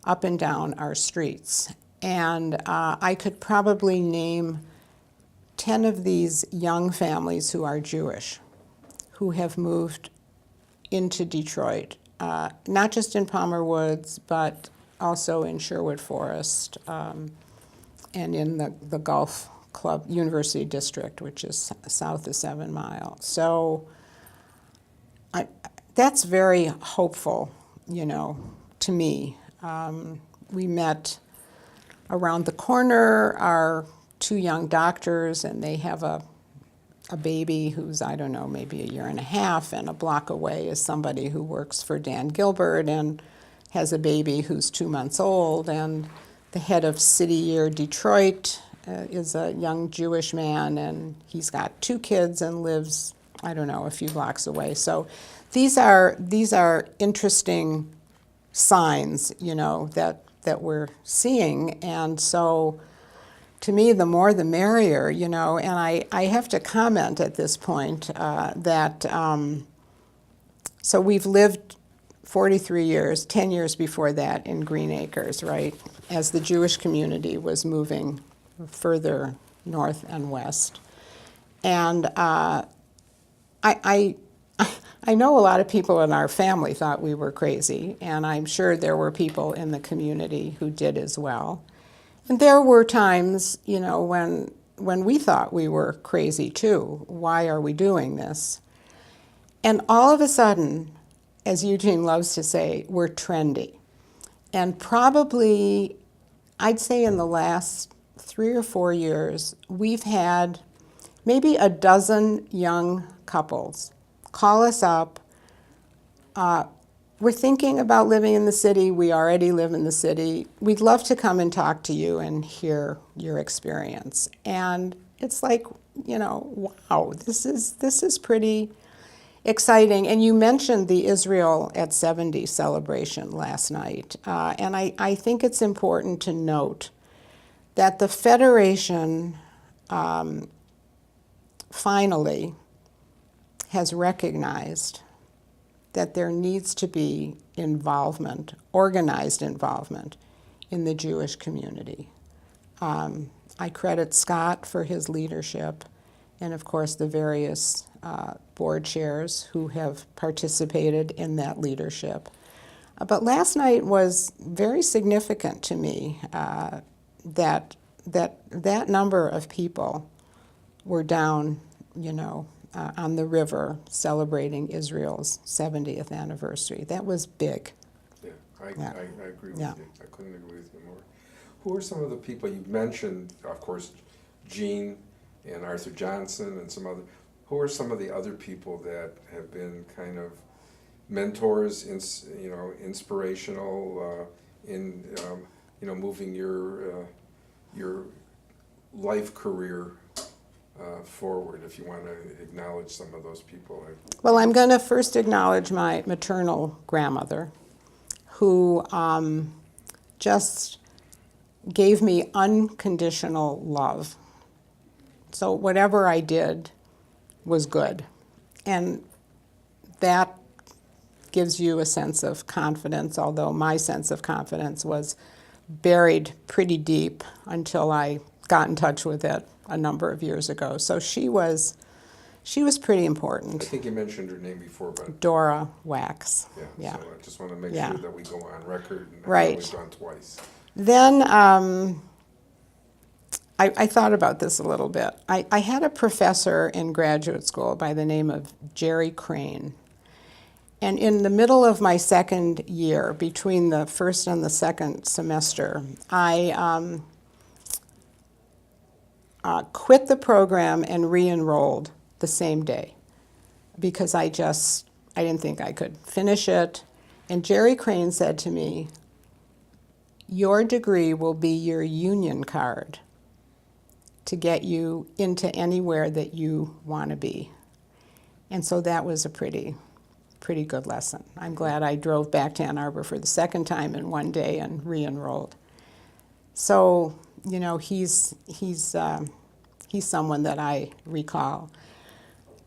B: up and down our streets. And I could probably name 10 of these young families who are Jewish, who have moved into Detroit, not just in Palmer Woods, but also in Sherwood Forest and in the Gulf Club University District, which is south of 7 Mile. So that's very hopeful, you know, to me. We met around the corner, our 2 young doctors, and they have a baby who's, I don't know, maybe a year and a half, and a block away is somebody who works for Dan Gilbert and has a baby who's 2 months old, and the head of City Year Detroit is a young Jewish man, and he's got 2 kids and lives, I don't know, a few blocks away. So these are interesting signs, you know, that we're seeing, and so to me, the more the merrier, you know, and I have to comment at this point that, so we've lived 43 years, 10 years before that in Green Acres, right, as the Jewish community was moving further north and west. And I know a lot of people in our family thought we were crazy, and I'm sure there were people in the community who did as well. And there were times, you know, when we thought we were crazy too. Why are we doing this? And all of a sudden, as Eugene loves to say, we're trendy. And probably, I'd say in the last 3 or 4 years, we've had maybe a dozen young couples call us up. We're thinking about living in the city. We already live in the city. We'd love to come and talk to you and hear your experience. And it's like, you know, wow, this is pretty exciting. And you mentioned the Israel at 70 celebration last night. And I think it's important to note that the Federation finally has recognized that there needs to be involvement, organized involvement, in the Jewish community. I credit Scott for his leadership, and of course the various board chairs who have participated in that leadership. But last night was very significant to me that number of people were down, you know, on the river celebrating Israel's 70th anniversary. That was big.
A: Yeah, I agree with
B: Yeah.
A: you. I couldn't agree with you more. Who are some of the people you mentioned? Of course, Gene and Arthur Johnson and some other. Who are some of the other people that have been kind of mentors, inspirational in moving your life career forward, if you want to acknowledge some of those people?
B: Well, I'm going to first acknowledge my maternal grandmother, who just gave me unconditional love. So whatever I did was good. And that gives you a sense of confidence, although my sense of confidence was buried pretty deep until I got in touch with it a number of years ago. So she was pretty important.
A: I think you mentioned her name before, but
B: Dora Wax.
A: yeah. So I just want to make
B: Yeah.
A: sure that we go on record, and
B: Right.
A: we've gone twice.
B: Then I thought about this a little bit. I had a professor in graduate school by the name of Jerry Crane. And in the middle of my second year, between the first and the second semester, I quit the program and re-enrolled the same day because I didn't think I could finish it. And Jerry Crane said to me, "Your degree will be your union card to get you into anywhere that you want to be." And so that was a pretty good lesson. I'm glad I drove back to Ann Arbor for the second time in one day and re-enrolled. So, you know, he's someone that I recall.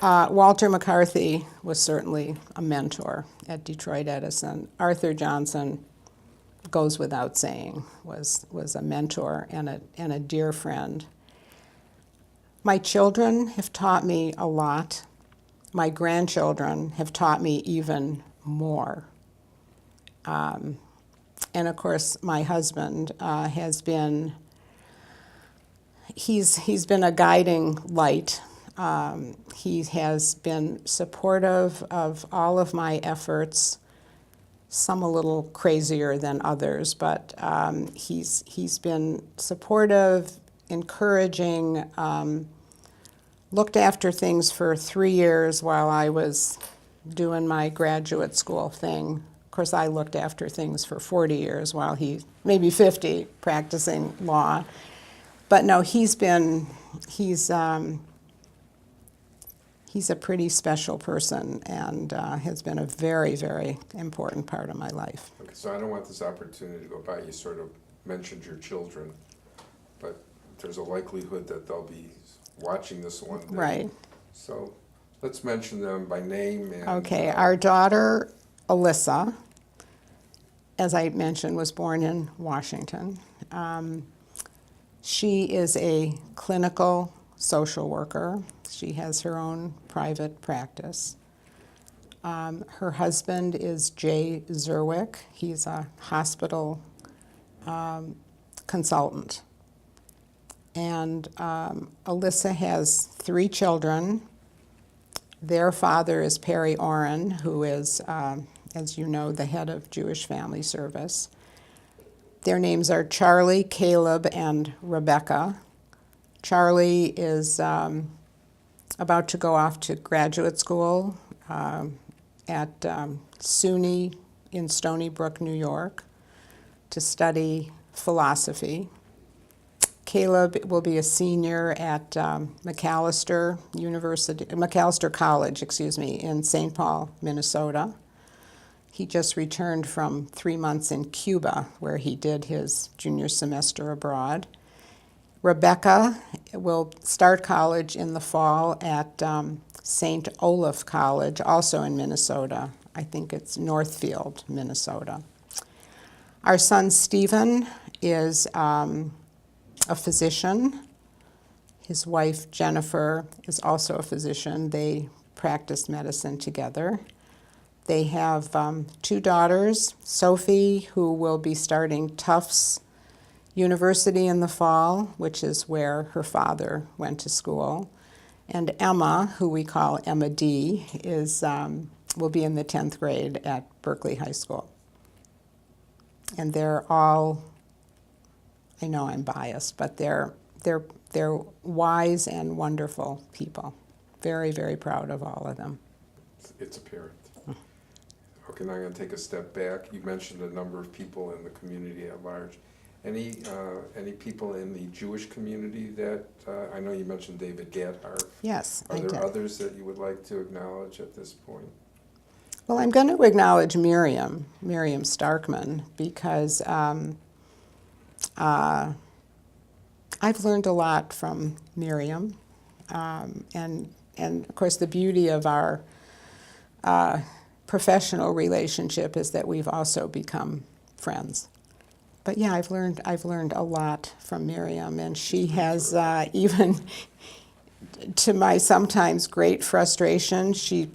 B: Walter McCarthy was certainly a mentor at Detroit Edison. Arthur Johnson, goes without saying, was a mentor and a dear friend. My children have taught me a lot. My grandchildren have taught me even more. And of course, my husband has been, he's been a guiding light. He has been supportive of all of my efforts, some a little crazier than others, but he's been supportive, encouraging, looked after things for 3 years while I was doing my graduate school thing. Of course, I looked after things for 40 years while he, maybe 50, practicing law. But no, he's a pretty special person and has been a very, very important part of my life.
A: Okay, so I don't want this opportunity to go by. You sort of mentioned your children, but there's a likelihood that they'll be watching this one day.
B: Right.
A: So let's mention them by name. And,
B: Okay, our daughter, Alyssa, as I mentioned, was born in Washington. She is a clinical social worker. She has her own private practice. Her husband is Jay Zerwick. He's a hospital consultant. And Alyssa has 3 children. Their father is Perry Oren, who is, as you know, the head of Jewish Family Service. Their names are Charlie, Caleb, and Rebecca. Charlie is about to go off to graduate school at SUNY in Stony Brook, New York, to study philosophy. Caleb will be a senior at McAllister College, in St. Paul, Minnesota. He just returned from 3 months in Cuba, where he did his junior semester abroad. Rebecca will start college in the fall at St. Olaf College, also in Minnesota. I think it's Northfield, Minnesota. Our son Stephen is a physician. His wife Jennifer is also a physician. They practice medicine together. They have 2 daughters, Sophie, who will be starting Tufts University in the fall, which is where her father went to school, and Emma, who we call Emma D, will be in the 10th grade at Berkeley High School. And they're all, I know I'm biased, but they're wise and wonderful people. Very, very proud of all of them.
A: It's apparent. Okay, now I'm going to take a step back. You mentioned a number of people in the community at large. Any people in the Jewish community that, I know you mentioned David Gathar.
B: Yes, I did.
A: Are there others that you would like to acknowledge at this point?
B: Well, I'm going to acknowledge Miriam Starkman, because I've learned a lot from Miriam. And of course, the beauty of our professional relationship is that we've also become friends. But yeah, I've learned a lot from Miriam, and she has even, to my sometimes great frustration, she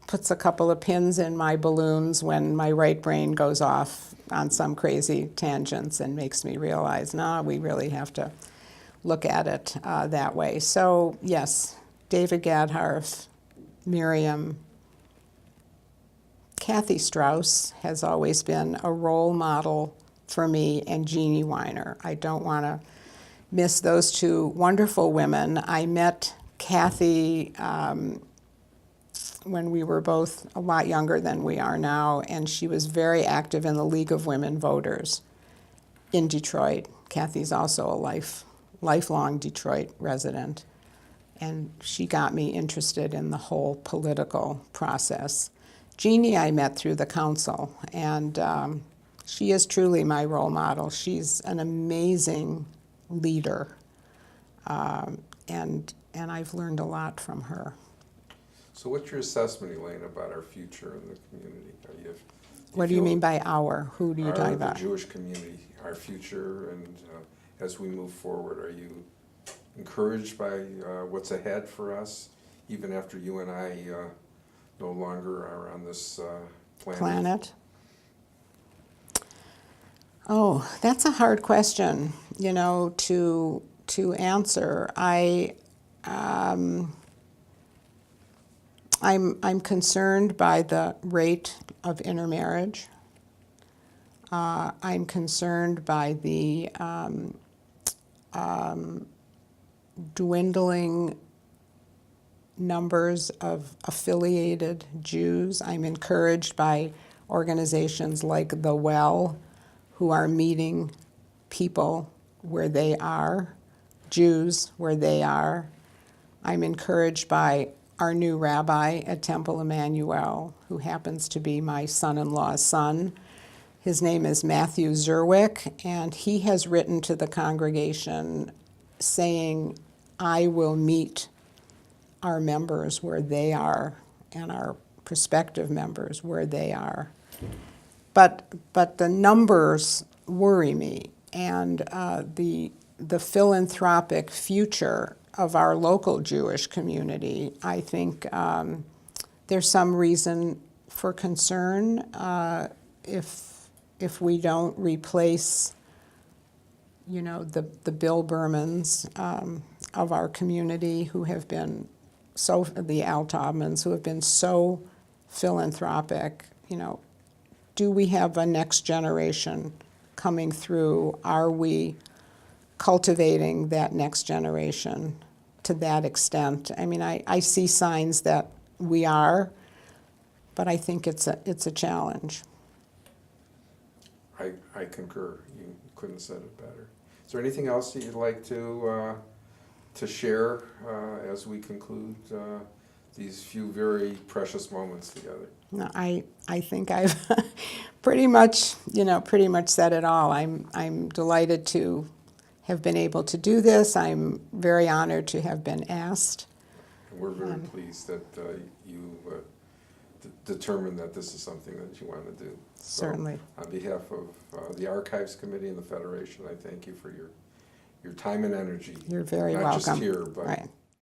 B: puts a couple of pins in my balloons when my right brain goes off on some crazy tangents and makes me realize, nah, we really have to look at it that way. So yes, David Gadharf, Miriam, Kathy Strauss has always been a role model for me, and Jeannie Weiner. I don't want to miss those two wonderful women. I met Kathy when we were both a lot younger than we are now, and she was very active in the League of Women Voters in Detroit. Kathy's also a lifelong Detroit resident, and she got me interested in the whole political process. Jeannie I met through the council, and she is truly my role model. She's an amazing leader, and I've learned a lot from her.
A: So what's your assessment, Elaine, about our future in the community?
B: What do you mean by our? Who do you talk about?
A: The Jewish community, our future, and as we move forward, are you encouraged by what's ahead for us, even after you and I no longer are on this planet?
B: Oh, that's a hard question, to answer. I'm concerned by the rate of intermarriage. I'm concerned by the dwindling numbers of affiliated Jews. I'm encouraged by organizations like The Well, who are meeting people where they are, Jews where they are. I'm encouraged by our new rabbi at Temple Emanu-El, who happens to be my son-in-law's son. His name is Matthew Zerwick, and he has written to the congregation saying, I will meet our members where they are and our prospective members where they are. But the numbers worry me, and the philanthropic future of our local Jewish community, I think there's some reason for concern if we don't replace, the Bill Bermans of our community who have been the Al Taubmans who have been so philanthropic. Do we have a next generation coming through? Are we cultivating that next generation to that extent? I mean, I see signs that we are, but I think it's a challenge.
A: I concur. You couldn't have said it better. Is there anything else that you'd like to share as we conclude these few very precious moments together?
B: No, I think I've pretty much said it all. I'm delighted to have been able to do this. I'm very honored to have been asked.
A: And we're very pleased that you determined that this is something that you want to do.
B: Certainly.
A: So, on behalf of the Archives Committee and the Federation, I thank you for your time and energy.
B: You're very
A: Not
B: welcome.
A: just here, but
B: right.